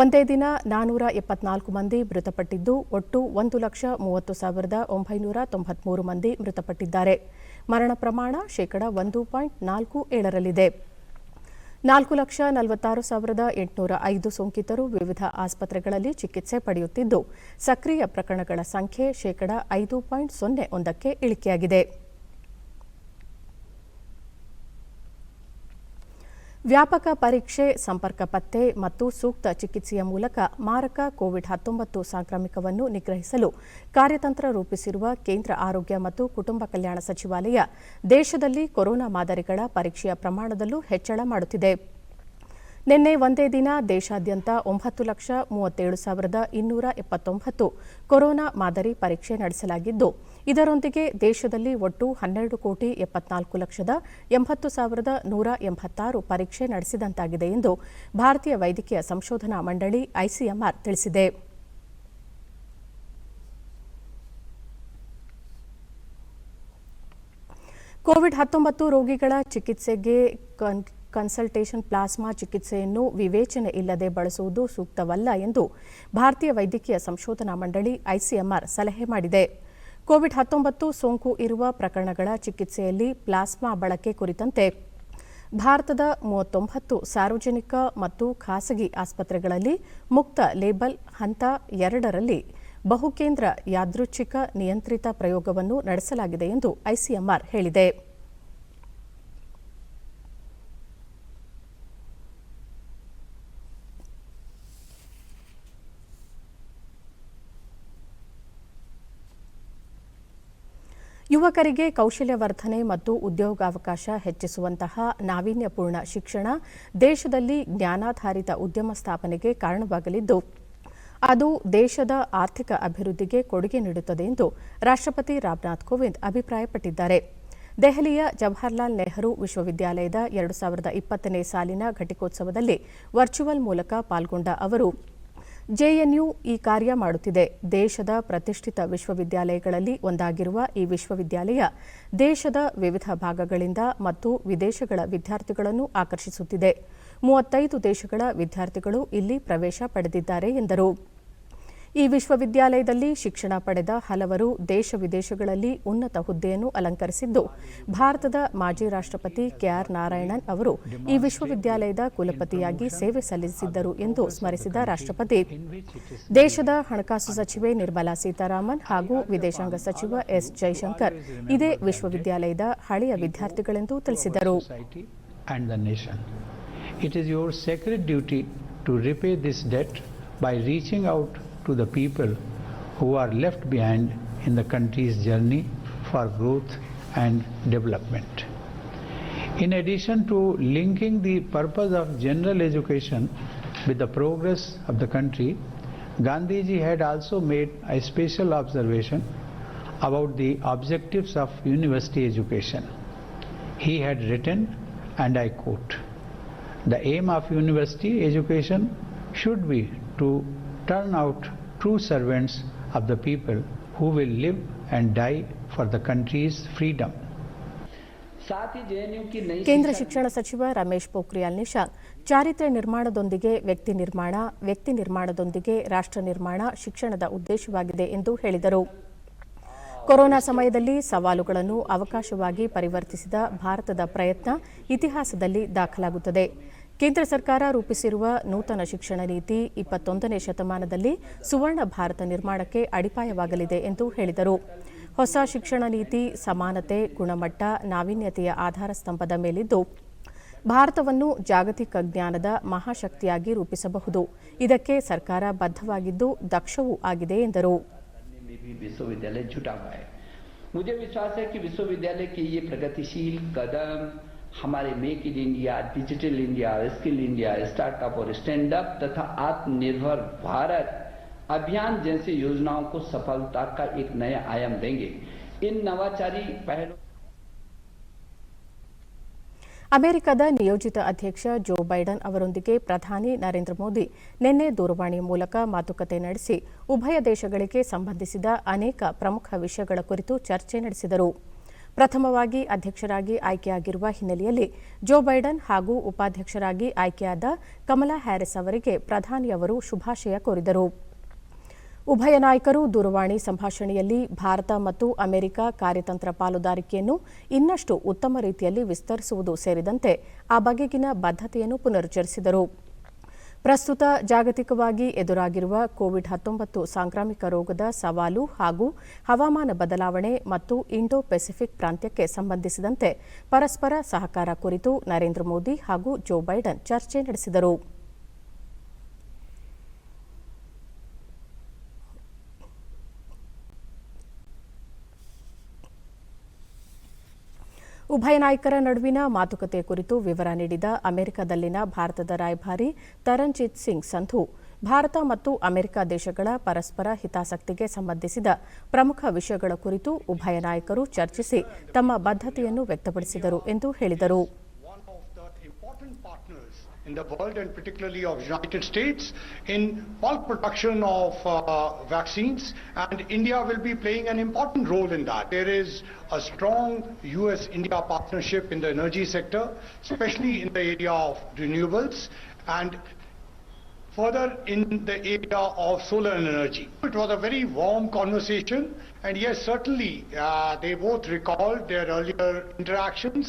ಒಂದೇ ದಿನ 474 ಮಂದಿ ಮೃತಪಟ್ಟಿದ್ದು, ಒಟ್ಟು 1,30,993 ಮಂದಿ ಮೃತಪಟ್ಟಿದ್ದಾರೆ. ಮರಣ ಪ್ರಮಾಣ 1.47ರಲ್ಲಿದೆ. 4,46,805 ಸೋಂಕಿತರು ವಿವಿಧ ಆಸ್ಪತ್ರೆಗಳಲ್ಲಿ ಚಿಕಿತ್ಸೆ ಪಡೆಯುತ್ತಿದ್ದು, ಸಕ್ರಿಯ ಪ್ರಕರಣಗಳ ಸಂಖ್ಯೆ 5.01ಕ್ಕೆ ಇಳಿಕೆಯಾಗಿದೆ. ವ್ಯಾಪಕ ಪರೀಕ್ಷೆ, ಸಂಪರ್ಕ ಪತ್ತೆ ಮತ್ತು ಸೂಕ್ತ ಚಿಕಿತ್ಸೆಯ ಮೂಲಕ ಮಾರಕ ಕೋವಿಡ್-19 ಸಾಂಕ್ರಾಮಿಕವನ್ನು ನಿಗ್ರಹಿಸಲು ಕಾರ್ಯತಂತ್ರ ರೂಪಿಸಿರುವ ಕೇಂದ್ರ ಆರೋಗ್ಯ ಮತ್ತು ಕುಟುಂಬ ಕಲ್ಯಾಣ ಸಚಿವಾಲಯ ದೇಶದಲ್ಲಿ ಕೊರೋನಾ ಮಾದರಿಗಳ ಪರೀಕ್ಷೆಯ ಪ್ರಮಾಣದಲ್ಲೂ ಹೆಚ್ಚಳ ಮಾಡುತ್ತಿದೆ. ನಿನ್ನೆ ಒಂದೇ ದಿನ ದೇಶಾದ್ಯಂತ 9,37,279 ಕೊರೋನಾ ಮಾದರಿ ಪರೀಕ್ಷೆ ನಡೆಸಲಾಗಿದ್ದು, ಇದರೊಂದಿಗೆ ದೇಶದಲ್ಲಿ ಒಟ್ಟು 12,74,80,186 ಪರೀಕ್ಷೆ ನಡೆಸಿದಂತಾಗಿದೆ ಎಂದು ಭಾರತೀಯ ವೈದ್ಯಕೀಯ ಸಂಶೋಧನಾ ಮಂಡಳಿ ಐಸಿಎಂಆರ್ ತಿಳಿಸಿದೆ. ಕೋವಿಡ್-19 ರೋಗಿಗಳ ಚಿಕಿತ್ಸೆಗೆ ಕನ್ಸಲ್ಟೇಷನ್ ಪ್ಲಾಸ್ಮಾ ಚಿಕಿತ್ಸೆಯನ್ನು ವಿವೇಚನೆ ಇಲ್ಲದೆ ಬಳಸುವುದು ಸೂಕ್ತವಲ್ಲ ಎಂದು ಭಾರತೀಯ ವೈದ್ಯಕೀಯ ಸಂಶೋಧನಾ ಮಂಡಳಿ ಐಸಿಎಂಆರ್ ಸಲಹೆ ಮಾಡಿದೆ. ಕೋವಿಡ್-19 ಸೋಂಕು ಇರುವ ಪ್ರಕರಣಗಳ ಚಿಕಿತ್ಸೆಯಲ್ಲಿ ಪ್ಲಾಸ್ಮಾ ಬಳಕೆ ಕುರಿತಂತೆ ಭಾರತದ 39 ಸಾರ್ವಜನಿಕ ಮತ್ತು ಖಾಸಗಿ ಆಸ್ಪತ್ರೆಗಳಲ್ಲಿ ಮುಕ್ತ ಲೇಬಲ್ ಹಂತ 2ರಲ್ಲಿ ಬಹುಕೇಂದ್ರ ಯಾದೃಚ್ಛಿಕ ನಿಯಂತ್ರಿತ ಪ್ರಯೋಗವನ್ನು ನಡೆಸಲಾಗಿದೆ ಎಂದು ಐಸಿಎಂಆರ್ ಹೇಳಿದೆ. ಯುವಕರಿಗೆ ಕೌಶಲ್ಯವರ್ಧನೆ ಮತ್ತು ಉದ್ಯೋಗಾವಕಾಶ ಹೆಚ್ಚಿಸುವಂತಹ ನಾವೀನ್ಯಪೂರ್ಣ ಶಿಕ್ಷಣ ದೇಶದಲ್ಲಿ ಜ್ಞಾನಾಧಾರಿತ ಉದ್ಯಮ ಸ್ಥಾಪನೆಗೆ ಕಾರಣವಾಗಲಿದ್ದು, ಅದು ದೇಶದ ಆರ್ಥಿಕ ಅಭಿವೃದ್ಧಿಗೆ ಕೊಡುಗೆ ನೀಡುತ್ತದೆ ಎಂದು ರಾಷ್ಟ್ರಪತಿ ರಾಮನಾಥ್ ಕೋವಿಂದ್ ಅಭಿಪ್ರಾಯಪಟ್ಟಿದ್ದಾರೆ. ದೆಹಲಿಯ ಜವಾಹರಲಾಲ್ ನೆಹರು ವಿಶ್ವವಿದ್ಯಾಲಯದ 2020ನೇ ಸಾಲಿನ ಘಟಿಕೋತ್ಸವದಲ್ಲಿ ವರ್ಚುವಲ್ ಮೂಲಕ ಪಾಲ್ಗೊಂಡ ಅವರು, ಜೆಎನ್ಯು ಈ ಕಾರ್ಯ ಮಾಡುತ್ತಿದೆ. ದೇಶದ ಪ್ರತಿಷ್ಠಿತ ವಿಶ್ವವಿದ್ಯಾಲಯಗಳಲ್ಲಿ ಒಂದಾಗಿರುವ ಈ ವಿಶ್ವವಿದ್ಯಾಲಯ ದೇಶದ ವಿವಿಧ ಭಾಗಗಳಿಂದ ಮತ್ತು ವಿದೇಶಗಳ ವಿದ್ಯಾರ್ಥಿಗಳನ್ನು ಆಕರ್ಷಿಸುತ್ತಿದೆ. 35 ದೇಶಗಳ ವಿದ್ಯಾರ್ಥಿಗಳು ಇಲ್ಲಿ ಪ್ರವೇಶ ಪಡೆದಿದ್ದಾರೆ ಎಂದರು. ಈ ವಿಶ್ವವಿದ್ಯಾಲಯದಲ್ಲಿ ಶಿಕ್ಷಣ ಪಡೆದ ಹಲವರು ದೇಶ ವಿದೇಶಗಳಲ್ಲಿ ಉನ್ನತ ಹುದ್ದೆಯನ್ನು ಅಲಂಕರಿಸಿದ್ದು, ಭಾರತದ ಮಾಜಿ ರಾಷ್ಟ್ರಪತಿ ಕೆಆರ್ ನಾರಾಯಣನ್ ಅವರು ಈ ವಿಶ್ವವಿದ್ಯಾಲಯದ ಕುಲಪತಿಯಾಗಿ ಸೇವೆ ಸಲ್ಲಿಸಿದ್ದರು ಎಂದು ಸ್ಮರಿಸಿದ ರಾಷ್ಟ್ರಪತಿ, ದೇಶದ ಹಣಕಾಸು ಸಚಿವೆ ನಿರ್ಮಲಾ ಸೀತಾರಾಮನ್ ಹಾಗೂ ವಿದೇಶಾಂಗ ಸಚಿವ ಎಸ್ ಜೈಶಂಕರ್ ಇದೇ ವಿಶ್ವವಿದ್ಯಾಲಯದ ಹಳೆಯ ವಿದ್ಯಾರ್ಥಿಗಳೆಂದು ತಿಳಿಸಿದರು. It is your sacred duty to repay this debt by reaching out to the people who are left behind in the country's journey for growth and development. In addition to linking the purpose of general education with the progress of the country, Gandhiji had also made a special observation about the objectives of university education. He had written, and I quote, "The aim of university education should be to turn out true servants of the people who will live and die for the country's freedom." ಕೇಂದ್ರ ಶಿಕ್ಷಣ ಸಚಿವ ರಮೇಶ್ ಪೋಖ್ರಿಯಾಲ್ ನಿಶಾಂಕ್, ಚಾರಿತ್ರ್ಯ ನಿರ್ಮಾಣದೊಂದಿಗೆ ವ್ಯಕ್ತಿ ನಿರ್ಮಾಣ, ವ್ಯಕ್ತಿ ನಿರ್ಮಾಣದೊಂದಿಗೆ ರಾಷ್ಟ್ರ ನಿರ್ಮಾಣ ಶಿಕ್ಷಣದ ಉದ್ದೇಶವಾಗಿದೆ ಎಂದು ಹೇಳಿದರು. ಕೊರೋನಾ ಸಮಯದಲ್ಲಿ ಸವಾಲುಗಳನ್ನು ಅವಕಾಶವಾಗಿ ಪರಿವರ್ತಿಸಿದ ಭಾರತದ ಪ್ರಯತ್ನ ಇತಿಹಾಸದಲ್ಲಿ ದಾಖಲಾಗುತ್ತದೆ. ಕೇಂದ್ರ ಸರ್ಕಾರ ರೂಪಿಸಿರುವ ನೂತನ ಶಿಕ್ಷಣ ನೀತಿ 21ನೇ ಶತಮಾನದಲ್ಲಿ ಸುವರ್ಣ ಭಾರತ ನಿರ್ಮಾಣಕ್ಕೆ ಅಡಿಪಾಯವಾಗಲಿದೆ ಎಂದು ಹೇಳಿದರು. ಹೊಸ ಶಿಕ್ಷಣ ನೀತಿ ಸಮಾನತೆ, ಗುಣಮಟ್ಟ, ನಾವೀನ್ಯತೆಯ ಆಧಾರ ಸ್ತಂಭದ ಮೇಲಿದ್ದು ಭಾರತವನ್ನು ಜಾಗತಿಕ ಜ್ಞಾನದ ಮಹಾಶಕ್ತಿಯಾಗಿ ರೂಪಿಸಬಹುದು. ಇದಕ್ಕೆ ಸರ್ಕಾರ ಬದ್ಧವಾಗಿದ್ದು ದಕ್ಷವೂ ಆಗಿದೆ ಎಂದರು. विश्वविद्यालय जुटा हुआ है. मुझे विश्वास है कि विश्वविद्यालय के ये प्रगतिशील कदम हमारे make in India, digital India, skill India, startup और स्टैंड अप तथा आत्मनिर्भर भारत अभियान जैसी योजनाओं को सफलता का एक नया आयाम देंगे. इन नवाचारी पहलों ಅಮೆರಿಕದ ನಿಯೋಜಿತ ಅಧ್ಯಕ್ಷ ಜೋ ಬೈಡನ್ ಅವರೊಂದಿಗೆ ಪ್ರಧಾನಿ ನರೇಂದ್ರ ಮೋದಿ ನಿನ್ನೆ ದೂರವಾಣಿ ಮೂಲಕ ಮಾತುಕತೆ ನಡೆಸಿ ಉಭಯ ದೇಶಗಳಿಗೆ ಸಂಬಂಧಿಸಿದ ಅನೇಕ ಪ್ರಮುಖ ವಿಷಯಗಳ ಕುರಿತು ಚರ್ಚೆ ನಡೆಸಿದರು. ಪ್ರಥಮವಾಗಿ ಅಧ್ಯಕ್ಷರಾಗಿ ಆಯ್ಕೆಯಾಗಿರುವ ಹಿನ್ನೆಲೆಯಲ್ಲಿ ಜೋ ಬೈಡನ್ ಹಾಗೂ ಉಪಾಧ್ಯಕ್ಷರಾಗಿ ಆಯ್ಕೆಯಾದ ಕಮಲಾ ಹ್ಯಾರಿಸ್ ಅವರಿಗೆ ಪ್ರಧಾನಿಯವರು ಶುಭಾಶಯ ಕೋರಿದರು. ಉಭಯ ನಾಯಕರು ದೂರವಾಣಿ ಸಂಭಾಷಣೆಯಲ್ಲಿ ಭಾರತ ಮತ್ತು ಅಮೆರಿಕ ಕಾರ್ಯತಂತ್ರ ಪಾಲುದಾರಿಕೆಯನ್ನು ಇನ್ನಷ್ಟು ಉತ್ತಮ ರೀತಿಯಲ್ಲಿ ವಿಸ್ತರಿಸುವುದು ಸೇರಿದಂತೆ ಆ ಬಗೆಗಿನ ಬದ್ಧತೆಯನ್ನು ಪುನರುಚ್ಚರಿಸಿದರು. ಪ್ರಸ್ತುತ ಜಾಗತಿಕವಾಗಿ ಎದುರಾಗಿರುವ ಕೋವಿಡ್-19 ಸಾಂಕ್ರಾಮಿಕ ರೋಗದ ಸವಾಲು ಹಾಗೂ ಹವಾಮಾನ ಬದಲಾವಣೆ ಮತ್ತು ಇಂಡೋ ಪೆಸಿಫಿಕ್ ಪ್ರಾಂತ್ಯಕ್ಕೆ ಸಂಬಂಧಿಸಿದಂತೆ ಪರಸ್ಪರ ಸಹಕಾರ ಕುರಿತು ನರೇಂದ್ರ ಮೋದಿ ಹಾಗೂ ಜೋ ಬೈಡನ್ ಚರ್ಚೆ ನಡೆಸಿದರು. ಉಭಯ ನಾಯಕರ ನಡುವಿನ ಮಾತುಕತೆ ಕುರಿತು ವಿವರ ನೀಡಿದ ಅಮೆರಿಕದಲ್ಲಿನ ಭಾರತದ ರಾಯಭಾರಿ ತರನ್ಜಿತ್ ಸಿಂಗ್ ಸಂಧು, ಭಾರತ ಮತ್ತು ಅಮೆರಿಕ ದೇಶಗಳ ಪರಸ್ಪರ ಹಿತಾಸಕ್ತಿಗೆ ಸಂಬಂಧಿಸಿದ ಪ್ರಮುಖ ವಿಷಯಗಳ ಕುರಿತು ಉಭಯ ನಾಯಕರು ಚರ್ಚಿಸಿ ತಮ್ಮ ಬದ್ಧತೆಯನ್ನು ವ್ಯಕ್ತಪಡಿಸಿದರು ಎಂದು ಹೇಳಿದರು. In the world and particularly of United States in bulk production of vaccines, and India will be playing an important role in that. There is a strong US-India partnership in the energy sector, especially in the area of renewables and further in the area of solar energy. It was a very warm conversation, and yes, certainly they both recalled their earlier interactions.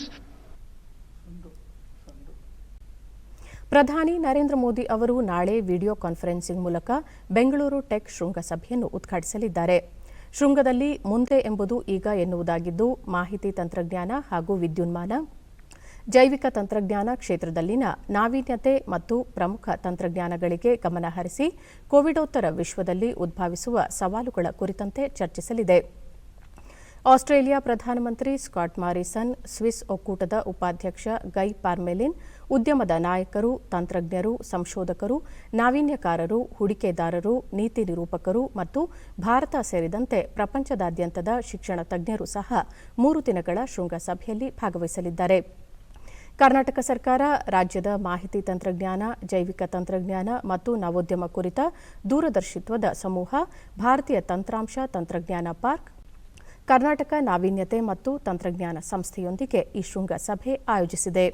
ಪ್ರಧಾನಿ ನರೇಂದ್ರ ಮೋದಿ ಅವರು ನಾಳೆ video conferencing ಮೂಲಕ Bengaluru tech ಶೃಂಗಸಭೆಯನ್ನು ಉದ್ಘಾಟಿಸಲಿದ್ದಾರೆ. ಶೃಂಗದಲ್ಲಿ ಮುಂದೆ ಎಂಬುದು ಈಗ ಎನ್ನುವುದಾಗಿದ್ದು, ಮಾಹಿತಿ ತಂತ್ರಜ್ಞಾನ ಹಾಗೂ ವಿದ್ಯುನ್ಮಾನ, ಜೈವಿಕ ತಂತ್ರಜ್ಞಾನ ಕ್ಷೇತ್ರದಲ್ಲಿನ ನಾವೀನ್ಯತೆ ಮತ್ತು ಪ್ರಮುಖ ತಂತ್ರಜ್ಞಾನಗಳಿಗೆ ಗಮನ ಹರಿಸಿ ಕೋವಿಡೋತ್ತರ ವಿಶ್ವದಲ್ಲಿ ಉದ್ಭವಿಸುವ ಸವಾಲುಗಳ ಕುರಿತಂತೆ ಚರ್ಚಿಸಲಿದೆ. ಆಸ್ಟ್ರೇಲಿಯಾ ಪ್ರಧಾನಮಂತ್ರಿ ಸ್ಕಾಟ್ ಮಾರಿಸನ್, ಸ್ವಿಸ್ ಒಕ್ಕೂಟದ ಉಪಾಧ್ಯಕ್ಷ ಗೈ ಪಾರ್ಮೆಲಿನ್, ಉದ್ಯಮದ ನಾಯಕರು, ತಂತ್ರಜ್ಞರು, ಸಂಶೋಧಕರು, ನಾವೀನ್ಯಕಾರರು, ಹೂಡಿಕೆದಾರರು, ನೀತಿ ನಿರೂಪಕರು ಮತ್ತು ಭಾರತ ಸೇರಿದಂತೆ ಪ್ರಪಂಚದಾದ್ಯಂತದ ಶಿಕ್ಷಣ ತಜ್ಞರು ಸಹ 3 ದಿನಗಳ ಶೃಂಗಸಭೆಯಲ್ಲಿ ಭಾಗವಹಿಸಲಿದ್ದಾರೆ. ಕರ್ನಾಟಕ ಸರ್ಕಾರ ರಾಜ್ಯದ ಮಾಹಿತಿ ತಂತ್ರಜ್ಞಾನ, ಜೈವಿಕ ತಂತ್ರಜ್ಞಾನ ಮತ್ತು ನವೋದ್ಯಮ ಕುರಿತ ದೂರದರ್ಶಿತ್ವದ ಸಮೂಹ, ಭಾರತೀಯ ತಂತ್ರಾಂಶ ತಂತ್ರಜ್ಞಾನ ಪಾರ್ಕ್, ಕರ್ನಾಟಕ ನಾವೀನ್ಯತೆ ಮತ್ತು ತಂತ್ರಜ್ಞಾನ ಸಂಸ್ಥೆಯೊಂದಿಗೆ ಈ ಶೃಂಗಸಭೆ ಆಯೋಜಿಸಿದೆ.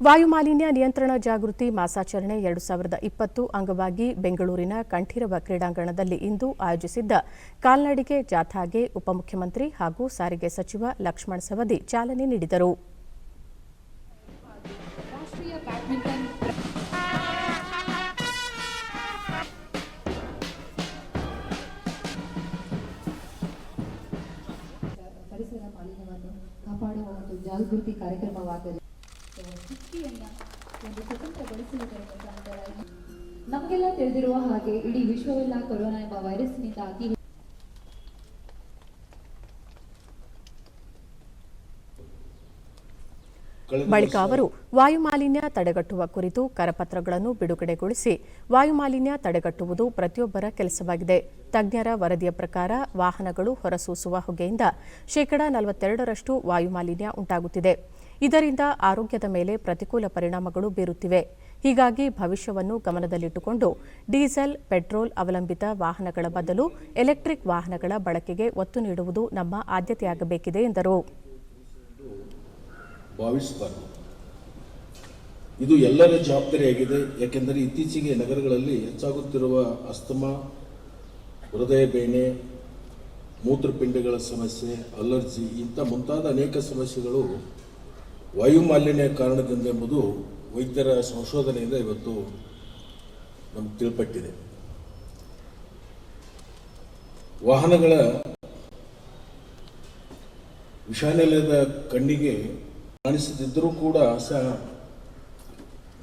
ವಾಯುಮಾಲಿನ್ಯ ನಿಯಂತ್ರಣ ಜಾಗೃತಿ ಮಾಸಾಚರಣೆ 2020 ಅಂಗವಾಗಿ ಬೆಂಗಳೂರಿನ ಕಂಠೀರವ ಕ್ರೀಡಾಂಗಣದಲ್ಲಿ ಇಂದು ಆಯೋಜಿಸಿದ್ದ ಕಾಲ್ನಡಿಗೆ ಜಾಥಾಗೆ ಉಪಮುಖ್ಯಮಂತ್ರಿ ಹಾಗೂ ಸಾರಿಗೆ ಸಚಿವ ಲಕ್ಷ್ಮಣ ಸವದಿ ಚಾಲನೆ ನೀಡಿದರು. ಪರಿಸರ ಮಾಲಿನ್ಯವನ್ನು ಕಾಪಾಡುವ ಒಂದು ಜಾಗೃತಿ ಕಾರ್ಯಕ್ರಮವಾಗಲಿ. ಒಂದು ಸ್ವತಂತ್ರಗೊಳಿಸುವುದರ ಮುಖಾಂತರ ನಮಗೆಲ್ಲ ತಿಳಿದಿರುವ ಹಾಗೆ ಇಡೀ ವಿಶ್ವವೆಲ್ಲ ಕೊರೋನಾ ಎಂಬ ವೈರಸ್ನಿಂದಾಗಿ ಬಳಿಕ ಅವರು ವಾಯುಮಾಲಿನ್ಯ ತಡೆಗಟ್ಟುವ ಕುರಿತು ಕರಪತ್ರಗಳನ್ನು ಬಿಡುಗಡೆಗೊಳಿಸಿ, ವಾಯುಮಾಲಿನ್ಯ ತಡೆಗಟ್ಟುವುದು ಪ್ರತಿಯೊಬ್ಬರ ಕೆಲಸವಾಗಿದೆ. ತಜ್ಞರ ವರದಿಯ ಪ್ರಕಾರ ವಾಹನಗಳು ಹೊರಸೂಸುವ ಹೊಗೆಯಿಂದ 42% ವಾಯುಮಾಲಿನ್ಯ ಉಂಟಾಗುತ್ತಿದೆ. ಇದರಿಂದ ಆರೋಗ್ಯದ ಮೇಲೆ ಪ್ರತಿಕೂಲ ಪರಿಣಾಮಗಳು ಬೀರುತ್ತಿವೆ. ಹೀಗಾಗಿ ಭವಿಷ್ಯವನ್ನು ಗಮನದಲ್ಲಿಟ್ಟುಕೊಂಡು ಡೀಸೆಲ್, ಪೆಟ್ರೋಲ್ ಅವಲಂಬಿತ ವಾಹನಗಳ ಬದಲು ಎಲೆಕ್ಟ್ರಿಕ್ ವಾಹನಗಳ ಬಳಕೆಗೆ ಒತ್ತು ನೀಡುವುದು ನಮ್ಮ ಆದ್ಯತೆಯಾಗಬೇಕಿದೆ ಎಂದರು. ಭಾವಿಸಬಾರದು. ಇದು ಎಲ್ಲರ ಜವಾಬ್ದಾರಿಯಾಗಿದೆ. ಯಾಕೆಂದರೆ ಇತ್ತೀಚೆಗೆ ನಗರಗಳಲ್ಲಿ ಹೆಚ್ಚಾಗುತ್ತಿರುವ ಅಸ್ತಮಾ, ಹೃದಯ ಬೇನೆ, ಮೂತ್ರಪಿಂಡಗಳ ಸಮಸ್ಯೆ, ಅಲರ್ಜಿ ಇಂಥ ಮುಂತಾದ ಅನೇಕ ಸಮಸ್ಯೆಗಳು ವಾಯುಮಾಲಿನ್ಯ ಕಾರಣದಿಂದ ಎಂಬುದು ವೈದ್ಯರ ಸಂಶೋಧನೆಯಿಂದ ಇವತ್ತು ನಮಗೆ ತಿಳಿಪಟ್ಟಿದೆ. ವಾಹನಗಳ ವಿಷಾನಿಲಯದ ಕಣ್ಣಿಗೆ ಕಾಣಿಸದಿದ್ದರೂ ಕೂಡ ಸಹ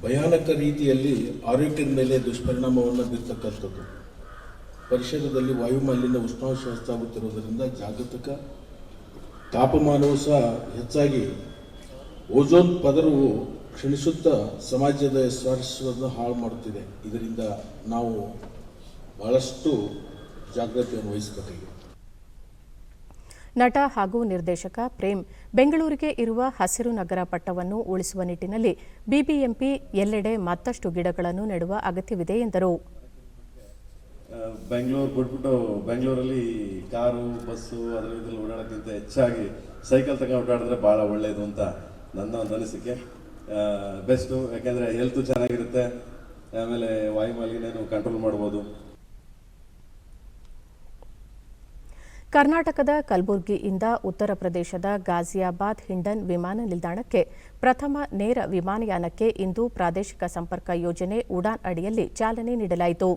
ಭಯಾನಕ ರೀತಿಯಲ್ಲಿ ಆರೋಗ್ಯದ ಮೇಲೆ ದುಷ್ಪರಿಣಾಮವನ್ನು ಬೀರ್ತಕ್ಕಂಥದ್ದು. ಪರಿಸರದಲ್ಲಿ ವಾಯುಮಾಲಿನ್ಯ ಉಷ್ಣಾಂಶ ಹೆಚ್ಚಾಗುತ್ತಿರುವುದರಿಂದ ಜಾಗತಿಕ ತಾಪಮಾನವು ಸಹ ಹೆಚ್ಚಾಗಿ ಓಝೋನ್ ಪದರವು ಕ್ಷೀಣಿಸುತ್ತಾ ಸಮಾಜದ ಸ್ವಾರಸ್ಯವನ್ನು ಹಾಳು ಮಾಡುತ್ತಿದೆ. ಇದರಿಂದ ನಾವು ಬಹಳಷ್ಟು ಜಾಗೃತಿಯನ್ನು ವಹಿಸಬೇಕಾಗಿದೆ. ನಟ ಹಾಗೂ ನಿರ್ದೇಶಕ ಪ್ರೇಮ್ ಬೆಂಗಳೂರಿಗೆ ಇರುವ ಹಸಿರು ನಗರ ಪಟ್ಟವನ್ನು ಉಳಿಸುವ ನಿಟ್ಟಿನಲ್ಲಿ ಬಿಬಿಎಂಪಿ ಎಲ್ಲೆಡೆ ಮತ್ತಷ್ಟು ಗಿಡಗಳನ್ನು ನೆಡುವ ಅಗತ್ಯವಿದೆ ಎಂದರು. ಬೆಂಗಳೂರು ಬಿಟ್ಬಿಟ್ಟು ಬೆಂಗಳೂರಲ್ಲಿ ಕಾರು ಬಸ್ಸು ಅದರ ಇದರಲ್ಲಿ ಓಡಾಡೋಕ್ಕಿಂತ ಹೆಚ್ಚಾಗಿ ಸೈಕಲ್ ತಗೊಂಡು ಓಡಾಡಿದ್ರೆ ಭಾಳ ಒಳ್ಳೆಯದು ಅಂತ ನನ್ನ ಒಂದು ಅನಿಸಿಕೆ. ಬೆಸ್ಟು, ಯಾಕೆಂದರೆ ಹೆಲ್ತು ಚೆನ್ನಾಗಿರುತ್ತೆ, ಆಮೇಲೆ ವಾಯುಮಾಲಿನ್ಯನೂ ಕಂಟ್ರೋಲ್ ಮಾಡ್ಬೋದು. ಕರ್ನಾಟಕದ ಕಲಬುರಗಿಯಿಂದ ಉತ್ತರ ಪ್ರದೇಶದ ಗಾಜಿಯಾಬಾದ್ ಹಿಂಡನ್ ವಿಮಾನ ನಿಲ್ದಾಣಕ್ಕೆ ಪ್ರಥಮ ನೇರ ವಿಮಾನಯಾನಕ್ಕೆ ಇಂದು ಪ್ರಾದೇಶಿಕ ಸಂಪರ್ಕ ಯೋಜನೆ ಉಡಾನ್ ಅಡಿಯಲ್ಲಿ ಚಾಲನೆ ನೀಡಲಾಯಿತು.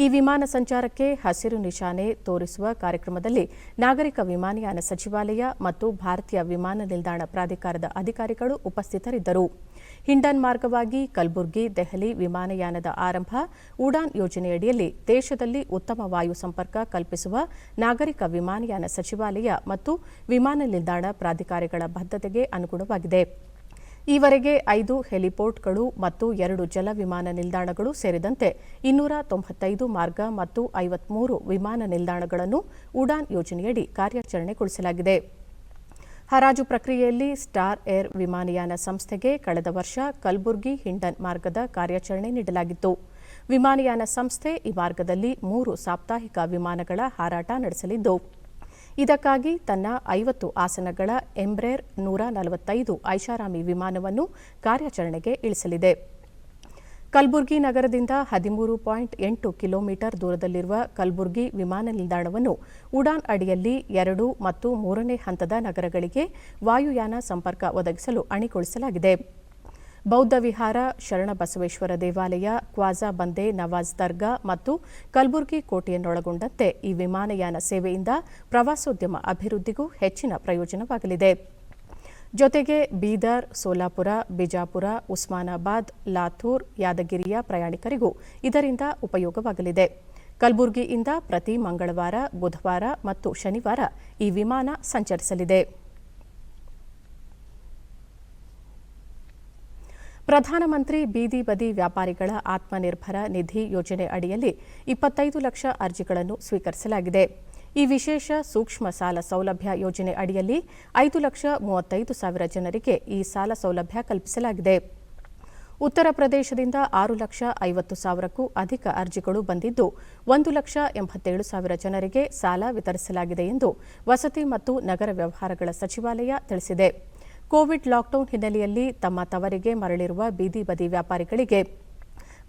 ಈ ವಿಮಾನ ಸಂಚಾರಕ್ಕೆ ಹಸಿರು ನಿಶಾನೆ ತೋರಿಸುವ ಕಾರ್ಯಕ್ರಮದಲ್ಲಿ ನಾಗರಿಕ ವಿಮಾನಯಾನ ಸಚಿವಾಲಯ ಮತ್ತು ಭಾರತೀಯ ವಿಮಾನ ನಿಲ್ದಾಣ ಪ್ರಾಧಿಕಾರದ ಅಧಿಕಾರಿಗಳು ಉಪಸ್ಥಿತರಿದ್ದರು. ಹಿಂಡನ್ ಮಾರ್ಗವಾಗಿ ಕಲಬುರಗಿ ದೆಹಲಿ ವಿಮಾನಯಾನದ ಆರಂಭ ಉಡಾನ್ ಯೋಜನೆಯಡಿಯಲ್ಲಿ ದೇಶದಲ್ಲಿ ಉತ್ತಮ ವಾಯು ಸಂಪರ್ಕ ಕಲ್ಪಿಸುವ ನಾಗರಿಕ ವಿಮಾನಯಾನ ಸಚಿವಾಲಯ ಮತ್ತು ವಿಮಾನ ನಿಲ್ದಾಣ ಪ್ರಾಧಿಕಾರಗಳ ಬದ್ಧತೆಗೆ ಅನುಗುಣವಾಗಿದೆ. ಈವರೆಗೆ 5 ಹೆಲಿಪೋರ್ಟ್ಗಳು ಮತ್ತು 2 ಜಲ ವಿಮಾನ ನಿಲ್ದಾಣಗಳು ಸೇರಿದಂತೆ 295 ಮಾರ್ಗ ಮತ್ತು 53 ವಿಮಾನ ನಿಲ್ದಾಣಗಳನ್ನು ಉಡಾನ್ ಯೋಜನೆಯಡಿ ಕಾರ್ಯಾಚರಣೆಗೊಳಿಸಲಾಗಿದೆ. ಹರಾಜು ಪ್ರಕ್ರಿಯೆಯಲ್ಲಿ ಸ್ಟಾರ್ ಏರ್ ವಿಮಾನಯಾನ ಸಂಸ್ಥೆಗೆ ಕಳೆದ ವರ್ಷ ಕಲಬುರಗಿ ಹಿಂಡನ್ ಮಾರ್ಗದ ಕಾರ್ಯಾಚರಣೆ ನೀಡಲಾಗಿತ್ತು. ವಿಮಾನಯಾನ ಸಂಸ್ಥೆ ಈ ಮಾರ್ಗದಲ್ಲಿ 3 ಸಾಪ್ತಾಹಿಕ ವಿಮಾನಗಳ ಹಾರಾಟ ನಡೆಸಲಿದ್ದು, ಇದಕ್ಕಾಗಿ ತನ್ನ 50 ಆಸನಗಳ ಎಂಬ್ರೇರ್ 145 ಐಷಾರಾಮಿ ವಿಮಾನವನ್ನು ಕಾರ್ಯಾಚರಣೆಗೆ ಇಳಿಸಲಿದೆ. ಕಲಬುರಗಿ ನಗರದಿಂದ 13.8 ಕಿಲೋಮೀಟರ್ ದೂರದಲ್ಲಿರುವ ಕಲಬುರಗಿ ವಿಮಾನ ನಿಲ್ದಾಣವನ್ನು ಉಡಾನ್ ಅಡಿಯಲ್ಲಿ 2 ಮತ್ತು 3ನೇ ಹಂತದ ನಗರಗಳಿಗೆ ವಾಯುಯಾನ ಸಂಪರ್ಕ ಒದಗಿಸಲು ಅಣಿಗೊಳಿಸಲಾಗಿದೆ. ಬೌದ್ಧ ವಿಹಾರ, ಶರಣಬಸವೇಶ್ವರ ದೇವಾಲಯ, ಕ್ವಾಜಾ ಬಂದೆ ನವಾಜ್ ದರ್ಗಾ ಮತ್ತು ಕಲಬುರಗಿ ಕೋಟೆಯನ್ನೊಳಗೊಂಡಂತೆ ಈ ವಿಮಾನಯಾನ ಸೇವೆಯಿಂದ ಪ್ರವಾಸೋದ್ಯಮ ಅಭಿವೃದ್ಧಿಗೂ ಹೆಚ್ಚಿನ ಪ್ರಯೋಜನವಾಗಲಿದೆ. ಜೊತೆಗೆ ಬೀದರ್, ಸೋಲಾಪುರ, ಬಿಜಾಪುರ, ಉಸ್ಮಾನಾಬಾದ್, ಲಾತೂರ್, ಯಾದಗಿರಿಯ ಪ್ರಯಾಣಿಕರಿಗೂ ಇದರಿಂದ ಉಪಯೋಗವಾಗಲಿದೆ. ಕಲಬುರಗಿಯಿಂದ ಪ್ರತಿ ಮಂಗಳವಾರ, ಬುಧವಾರ ಮತ್ತು ಶನಿವಾರ ಈ ವಿಮಾನ ಸಂಚರಿಸಲಿದೆ. ಪ್ರಧಾನಮಂತ್ರಿ ಬೀದಿ ಬದಿ ವ್ಯಾಪಾರಿಗಳ ಆತ್ಮನಿರ್ಭರ ನಿಧಿ ಯೋಜನೆ ಅಡಿಯಲ್ಲಿ 25 ಲಕ್ಷ ಅರ್ಜಿಗಳನ್ನು ಸ್ವೀಕರಿಸಲಾಗಿದೆ. ಈ ವಿಶೇಷ ಸೂಕ್ಷ್ಮ ಸಾಲ ಸೌಲಭ್ಯ ಯೋಜನೆ ಅಡಿಯಲ್ಲಿ 5,35,000 ಜನರಿಗೆ ಈ ಸಾಲ ಸೌಲಭ್ಯ ಕಲ್ಪಿಸಲಾಗಿದೆ. ಉತ್ತರ ಪ್ರದೇಶದಿಂದ 6,50,000ಕ್ಕೂ ಅಧಿಕ ಅರ್ಜಿಗಳು ಬಂದಿದ್ದು 1,87,000 ಜನರಿಗೆ ಸಾಲ ವಿತರಿಸಲಾಗಿದೆ ಎಂದು ವಸತಿ ಮತ್ತು ನಗರ ವ್ಯವಹಾರಗಳ ಸಚಿವಾಲಯ ತಿಳಿಸಿದೆ. ಕೋವಿಡ್ ಲಾಕ್ಡೌನ್ ಹಿನ್ನೆಲೆಯಲ್ಲಿ ತಮ್ಮ ತವರಿಗೆ ಮರಳಿರುವ ಬೀದಿ ಬದಿ ವ್ಯಾಪಾರಿಗಳಿಗೆ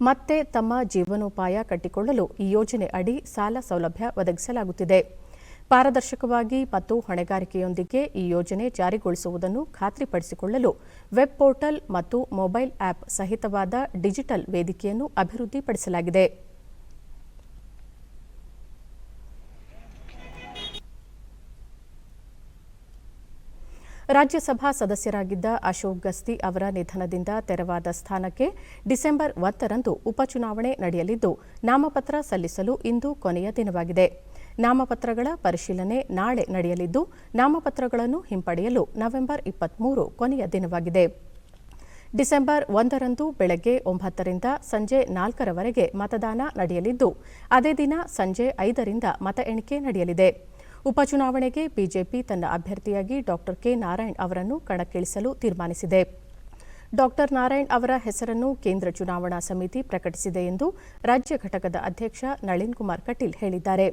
ಮತ್ತೆ ತಮ್ಮ ಜೀವನೋಪಾಯ ಕಟ್ಟಿಕೊಳ್ಳಲು ಈ ಯೋಜನೆ ಅಡಿ ಸಾಲ ಸೌಲಭ್ಯ ಒದಗಿಸಲಾಗುತ್ತಿದೆ. ಪಾರದರ್ಶಕವಾಗಿ ಮತ್ತು ಹೊಣೆಗಾರಿಕೆಯೊಂದಿಗೆ ಈ ಯೋಜನೆ ಜಾರಿಗೊಳಿಸುವುದನ್ನು ಖಾತ್ರಿಪಡಿಸಿಕೊಳ್ಳಲು ವೆಬ್ ಪೋರ್ಟಲ್ ಮತ್ತು ಮೊಬೈಲ್ ಆಪ್ ಸಹಿತವಾದ ಡಿಜಿಟಲ್ ವೇದಿಕೆಯನ್ನು ಅಭಿವೃದ್ಧಿಪಡಿಸಲಾಗಿದೆ. ರಾಜ್ಯಸಭಾ ಸದಸ್ಯರಾಗಿದ್ದ ಅಶೋಕ್ ಗಸ್ತಿ ಅವರ ನಿಧನದಿಂದ ತೆರವಾದ ಸ್ಥಾನಕ್ಕೆ ಡಿಸೆಂಬರ್ 1ರಂದು ಉಪಚುನಾವಣೆ ನಡೆಯಲಿದ್ದು, ನಾಮಪತ್ರ ಸಲ್ಲಿಸಲು ಇಂದು ಕೊನೆಯ ದಿನವಾಗಿದೆ. ನಾಮಪತ್ರಗಳ ಪರಿಶೀಲನೆ ನಾಳೆ ನಡೆಯಲಿದ್ದು, ನಾಮಪತ್ರಗಳನ್ನು ಹಿಂಪಡೆಯಲು ನವೆಂಬರ್ 23 ಕೊನೆಯ ದಿನವಾಗಿದೆ. ಡಿಸೆಂಬರ್ 1ರಂದು ಬೆಳಗ್ಗೆ 9ರಿಂದ ಸಂಜೆ 4ರವರೆಗೆ ಮತದಾನ ನಡೆಯಲಿದ್ದು, ಅದೇ ದಿನ ಸಂಜೆ 5ರಿಂದ ಮತ ಎಣಿಕೆ ನಡೆಯಲಿದೆ. ಉಪಚುನಾವಣೆಗೆ ಬಿಜೆಪಿ ತನ್ನ ಅಭ್ಯರ್ಥಿಯಾಗಿ ಡಾ ಕೆ ನಾರಾಯಣ್ ಅವರನ್ನು ಕಣಕ್ಕಿಳಿಸಲು ತೀರ್ಮಾನಿಸಿದೆ. ಡಾ ನಾರಾಯಣ್ ಅವರ ಹೆಸರನ್ನು ಕೇಂದ್ರ ಚುನಾವಣಾ ಸಮಿತಿ ಪ್ರಕಟಿಸಿದೆ ಎಂದು ರಾಜ್ಯ ಘಟಕದ ಅಧ್ಯಕ್ಷ ನಳಿನ್ ಕುಮಾರ್ ಕಟೀಲ್ ಹೇಳಿದ್ದಾರೆ.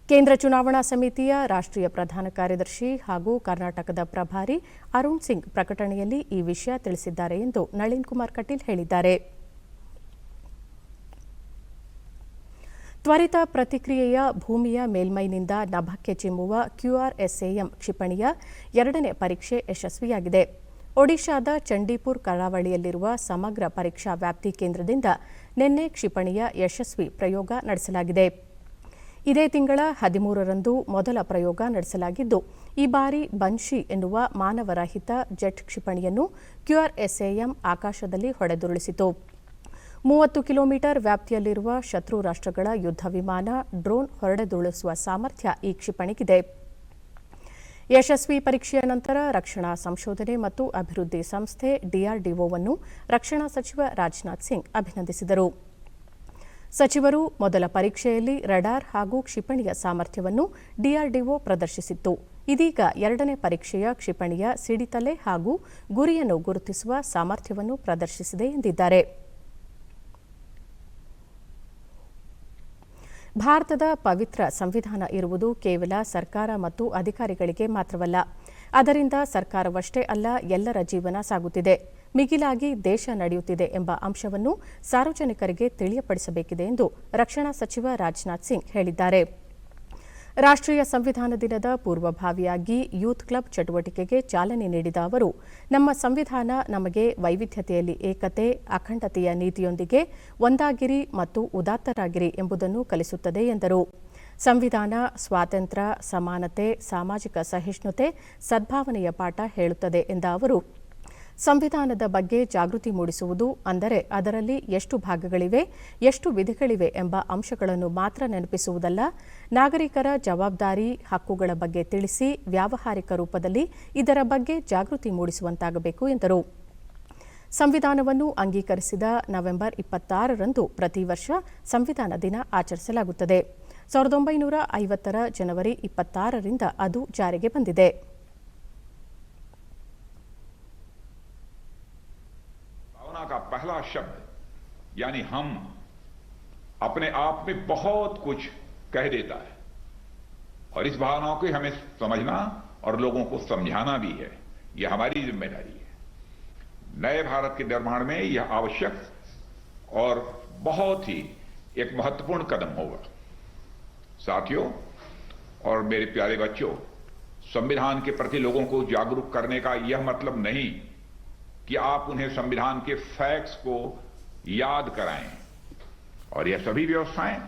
ಕೇಂದ್ರ ಚುನಾವಣಾ ಸಮಿತಿಯ ರಾಷ್ಟ್ರೀಯ ಪ್ರಧಾನ ಕಾರ್ಯದರ್ಶಿ ಹಾಗೂ ಕರ್ನಾಟಕದ ಪ್ರಭಾರಿ ಅರುಣ್ ಸಿಂಗ್ ಪ್ರಕಟಣೆಯಲ್ಲಿ ಈ ವಿಷಯ ತಿಳಿಸಿದ್ದಾರೆ ಎಂದು ನಳಿನ್ ಕುಮಾರ್ ಕಟೀಲ್ ಹೇಳಿದ್ದಾರೆ. ತ್ವರಿತ ಪ್ರತಿಕ್ರಿಯೆಯ ಭೂಮಿಯ ಮೇಲ್ಮೈನಿಂದ ನಭಕ್ಕೆ ಚಿಮ್ಮುವ QRSAM ಕ್ಷಿಪಣಿಯ 2ನೇ ಪರೀಕ್ಷೆ ಯಶಸ್ವಿಯಾಗಿದೆ. ಒಡಿಶಾದ ಚಂಡೀಪುರ್ ಕರಾವಳಿಯಲ್ಲಿರುವ ಸಮಗ್ರ ಪರೀಕ್ಷಾ ವ್ಯಾಪ್ತಿ ಕೇಂದ್ರದಿಂದ ನಿನ್ನೆ ಕ್ಷಿಪಣಿಯ ಯಶಸ್ವಿ ಪ್ರಯೋಗ ನಡೆಸಲಾಗಿದೆ. ಇದೇ ತಿಂಗಳ 13ರಂದು ಮೊದಲ ಪ್ರಯೋಗ ನಡೆಸಲಾಗಿದ್ದು, ಈ ಬಾರಿ ಬನ್ಶಿ ಎನ್ನುವ ಮಾನವರಹಿತ ಜೆಟ್ ಕ್ಷಿಪಣಿಯನ್ನು QRSAM ಆಕಾಶದಲ್ಲಿ ಹೊಡೆದುರುಳಿಸಿತು. 30 ಕಿಲೋಮೀಟರ್ ವ್ಯಾಪ್ತಿಯಲ್ಲಿರುವ ಶತ್ರು ರಾಷ್ಟ್ರಗಳ ಯುದ್ಧ ವಿಮಾನ, ಡ್ರೋನ್ ಹೊಡೆದುರುಳಿಸುವ ಸಾಮರ್ಥ್ಯ ಈ ಕ್ಷಿಪಣಿಗಿದೆ. ಯಶಸ್ವಿ ಪರೀಕ್ಷೆಯ ನಂತರ ರಕ್ಷಣಾ ಸಂಶೋಧನೆ ಮತ್ತು ಅಭಿವೃದ್ಧಿ ಸಂಸ್ಥೆ DRDOವನ್ನು ರಕ್ಷಣಾ ಸಚಿವ ರಾಜನಾಥ್ ಸಿಂಗ್ ಅಭಿನಂದಿಸಿದರು. ಸಚಿವರು ಮೊದಲ ಪರೀಕ್ಷೆಯಲ್ಲಿ ರಡಾರ್ ಹಾಗೂ ಕ್ಷಿಪಣಿಯ ಸಾಮರ್ಥ್ಯವನ್ನು DRDO ಪ್ರದರ್ಶಿಸಿತ್ತು. ಇದೀಗ ಎರಡನೇ ಪರೀಕ್ಷೆಯ ಕ್ಷಿಪಣಿಯ ಸಿಡಿತಲೆ ಹಾಗೂ ಗುರಿಯನ್ನು ಗುರುತಿಸುವ ಸಾಮರ್ಥ್ಯವನ್ನು ಪ್ರದರ್ಶಿಸಿದೆ ಎಂದಿದ್ದಾರೆ. ಭಾರತದ ಪವಿತ್ರ ಸಂವಿಧಾನ ಇರುವುದು ಕೇವಲ ಸರ್ಕಾರ ಮತ್ತು ಅಧಿಕಾರಿಗಳಿಗೆ ಮಾತ್ರವಲ್ಲ. ಅದರಿಂದ ಸರ್ಕಾರವಷ್ಟೇ ಅಲ್ಲ, ಎಲ್ಲರ ಜೀವನ ಸಾಗುತ್ತಿದೆ, ಮಿಗಿಲಾಗಿ ದೇಶ ನಡೆಯುತ್ತಿದೆ ಎಂಬ ಅಂಶವನ್ನು ಸಾರ್ವಜನಿಕರಿಗೆ ತಿಳಿಯಪಡಿಸಬೇಕಿದೆ ಎಂದು ರಕ್ಷಣಾ ಸಚಿವ ರಾಜನಾಥ್ ಸಿಂಗ್ ಹೇಳಿದ್ದಾರೆ. ರಾಷ್ಟ್ರೀಯ ಸಂವಿಧಾನ ದಿನದ ಪೂರ್ವಭಾವಿಯಾಗಿ ಯೂತ್ ಕ್ಲಬ್ ಚಟುವಟಿಕೆಗೆ ಚಾಲನೆ ನೀಡಿದ ಅವರು, ನಮ್ಮ ಸಂವಿಧಾನ ನಮಗೆ ವೈವಿಧ್ಯತೆಯಲ್ಲಿ ಏಕತೆ, ಅಖಂಡತೆಯ ನೀತಿಯೊಂದಿಗೆ ಒಂದಾಗಿರಿ ಮತ್ತು ಉದಾತ್ತರಾಗಿರಿ ಎಂಬುದನ್ನು ಕಲಿಸುತ್ತದೆ ಎಂದರು. ಸಂವಿಧಾನ ಸ್ವಾತಂತ್ರ್ಯ, ಸಮಾನತೆ, ಸಾಮಾಜಿಕ ಸಹಿಷ್ಣುತೆ, ಸದ್ಭಾವನೆಯ ಪಾಠ ಹೇಳುತ್ತದೆ ಎಂದ ಅವರು, ಸಂವಿಧಾನದ ಬಗ್ಗೆ ಜಾಗೃತಿ ಮೂಡಿಸುವುದು ಅಂದರೆ ಅದರಲ್ಲಿ ಎಷ್ಟು ಭಾಗಗಳಿವೆ, ಎಷ್ಟು ವಿಧಿಗಳಿವೆ ಎಂಬ ಅಂಶಗಳನ್ನು ಮಾತ್ರ ನೆನಪಿಸುವುದಲ್ಲ, ನಾಗರಿಕರ ಜವಾಬ್ದಾರಿ, ಹಕ್ಕುಗಳ ಬಗ್ಗೆ ತಿಳಿಸಿ ವ್ಯಾವಹಾರಿಕ ರೂಪದಲ್ಲಿ ಇದರ ಬಗ್ಗೆ ಜಾಗೃತಿ ಮೂಡಿಸುವಂತಾಗಬೇಕು ಎಂದರು. ಸಂವಿಧಾನವನ್ನು ಅಂಗೀಕರಿಸಿದ ನವೆಂಬರ್ 26ರಂದು ಪ್ರತಿ ವರ್ಷ ಸಂವಿಧಾನ ದಿನ ಆಚರಿಸಲಾಗುತ್ತದೆ. 1950ರ ಜನವರಿ 26ರಿಂದ ಅದು ಜಾರಿಗೆ ಬಂದಿದೆ. का पहला शब्द यानी हम अपने आप में बहुत कुछ कह देता है और इस भावनाओं को हमें समझना और लोगों को समझाना भी है. यह हमारी जिम्मेदारी है. नए भारत के निर्माण में यह आवश्यक और बहुत ही एक महत्वपूर्ण कदम होगा. साथियों और मेरे प्यारे बच्चों, संविधान के प्रति लोगों को जागरूक करने का यह मतलब नहीं कि आप उन्हें संविधान के फैक्ट्स को याद कराएं, और यह सभी व्यवस्थाएं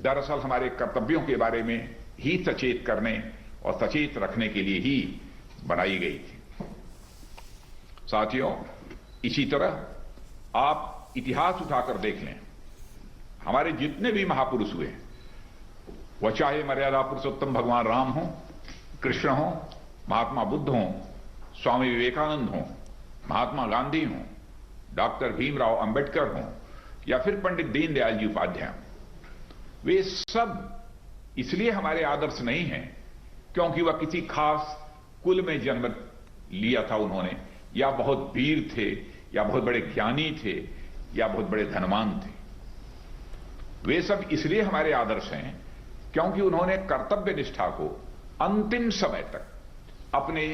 दरअसल हमारे कर्तव्यों के बारे में ही सचेत करने और सचेत रखने के लिए ही बनाई गई थी. साथियों, इसी तरह आप इतिहास उठाकर देख लें. हमारे जितने भी महापुरुष हुए, वह चाहे मर्यादा पुरुषोत्तम भगवान राम हो, कृष्ण हो, महात्मा बुद्ध हो, स्वामी विवेकानंद हो, महात्मा गांधी हों, डॉक्टर भीमराव अंबेडकर हों या फिर पंडित दीनदयाल जी उपाध्याय, वे सब इसलिए हमारे आदर्श नहीं हैं क्योंकि वह किसी खास कुल में जन्म लिया था उन्होंने, या बहुत वीर थे, या बहुत बड़े ज्ञानी थे, या बहुत बड़े धनवान थे. वे सब इसलिए हमारे आदर्श हैं क्योंकि उन्होंने कर्तव्य निष्ठा को अंतिम समय तक अपने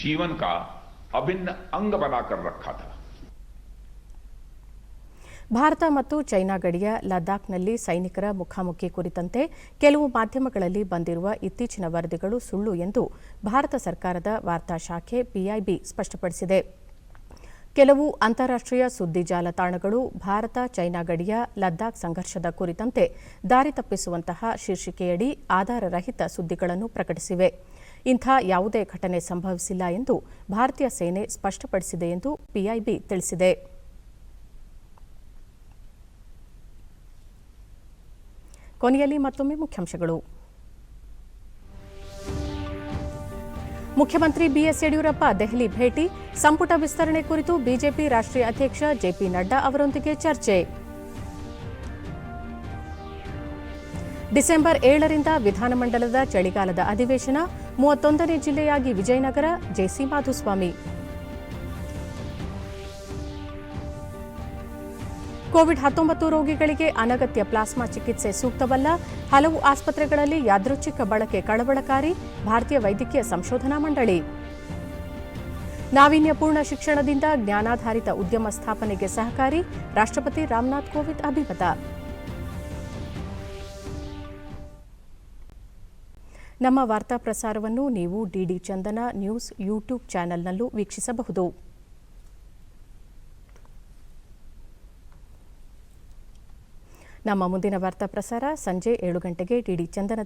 जीवन का अभिन्न अंग बनाकर रखा था. ಭಾರತ ಮತ್ತು ಚೈನಾ ಗಡಿಯ ಲದ್ದಾಖ್ನಲ್ಲಿ ಸೈನಿಕರ ಮುಖಾಮುಖಿ ಕುರಿತಂತೆ ಕೆಲವು ಮಾಧ್ಯಮಗಳಲ್ಲಿ ಬಂದಿರುವ ಇತ್ತೀಚಿನ ವರದಿಗಳು ಸುಳ್ಳು ಎಂದು ಭಾರತ ಸರ್ಕಾರದ ವಾರ್ತಾ ಶಾಖೆ PIB ಸ್ಪಷ್ಟಪಡಿಸಿದೆ. ಕೆಲವು ಅಂತಾರಾಷ್ಟ್ರೀಯ ಸುದ್ದಿ ಜಾಲತಾಣಗಳು ಭಾರತ ಚೈನಾ ಗಡಿಯ ಲದ್ದಾಖ್ ಸಂಘರ್ಷದ ಕುರಿತಂತೆ ದಾರಿ ತಪ್ಪಿಸುವಂತಹ ಶೀರ್ಷಿಕೆಯಡಿ ಆಧಾರರಹಿತ ಸುದ್ದಿಗಳನ್ನು ಪ್ರಕಟಿಸಿವೆ. ಇಂಥ ಯಾವುದೇ ಘಟನೆ ಸಂಭವಿಸಿಲ್ಲ ಎಂದು ಭಾರತೀಯ ಸೇನೆ ಸ್ಪಷ್ಟಪಡಿಸಿದೆ ಎಂದು PIB ತಿಳಿಸಿದೆ. ಕೊನೆಯಲ್ಲಿ ಮತ್ತೊಮ್ಮೆ ಮುಖ್ಯಾಂಶಗಳು. ಮುಖ್ಯಮಂತ್ರಿ BS ಯಡಿಯೂರಪ್ಪ ದೆಹಲಿ ಭೇಟಿ, ಸಂಪುಟ ವಿಸ್ತರಣೆ ಕುರಿತು ಬಿಜೆಪಿ ರಾಷ್ಟ್ರೀಯ ಅಧ್ಯಕ್ಷ JP ನಡ್ಡಾ ಅವರೊಂದಿಗೆ ಚರ್ಚೆ. ಡಿಸೆಂಬರ್ 7ರಿಂದ ವಿಧಾನಮಂಡಲದ ಚಳಿಗಾಲದ ಅಧಿವೇಶನ, 31ನೇ ಜಿಲ್ಲೆಯಾಗಿ ವಿಜಯನಗರ, JC ಮಾಧುಸ್ವಾಮಿ. ಕೋವಿಡ್-19 ರೋಗಿಗಳಿಗೆ ಅನಗತ್ಯ ಪ್ಲಾಸ್ಮಾ ಚಿಕಿತ್ಸೆ ಸೂಕ್ತವಲ್ಲ, ಹಲವು ಆಸ್ಪತ್ರೆಗಳಲ್ಲಿ ಯಾದೃಚ್ಛಿಕ ಬಳಕೆ ಕಳವಳಕಾರಿ, ಭಾರತೀಯ ವೈದ್ಯಕೀಯ ಸಂಶೋಧನಾ ಮಂಡಳಿ. ನಾವೀನ್ಯಪೂರ್ಣ ಶಿಕ್ಷಣದಿಂದ ಜ್ಞಾನಾಧಾರಿತ ಉದ್ಯಮ ಸ್ಥಾಪನೆಗೆ ಸಹಕಾರಿ, ರಾಷ್ಟ್ರಪತಿ ರಾಮನಾಥ್ ಕೋವಿಂದ್ ಅಭಿಮತ. ನಮ್ಮ ವಾರ್ತಾ ಪ್ರಸಾರವನ್ನು ನೀವು DD ಚಂದನ ನ್ಯೂಸ್ ಯೂಟ್ಯೂಬ್ ಚಾನೆಲ್ನಲ್ಲೂ ವೀಕ್ಷಿಸಬಹುದು. ನಮ್ಮ ಮುಂದಿನ ವಾರ್ತಾ ಪ್ರಸಾರ ಸಂಜೆ 7 ಗಂಟೆಗೆ DD ಚಂದನ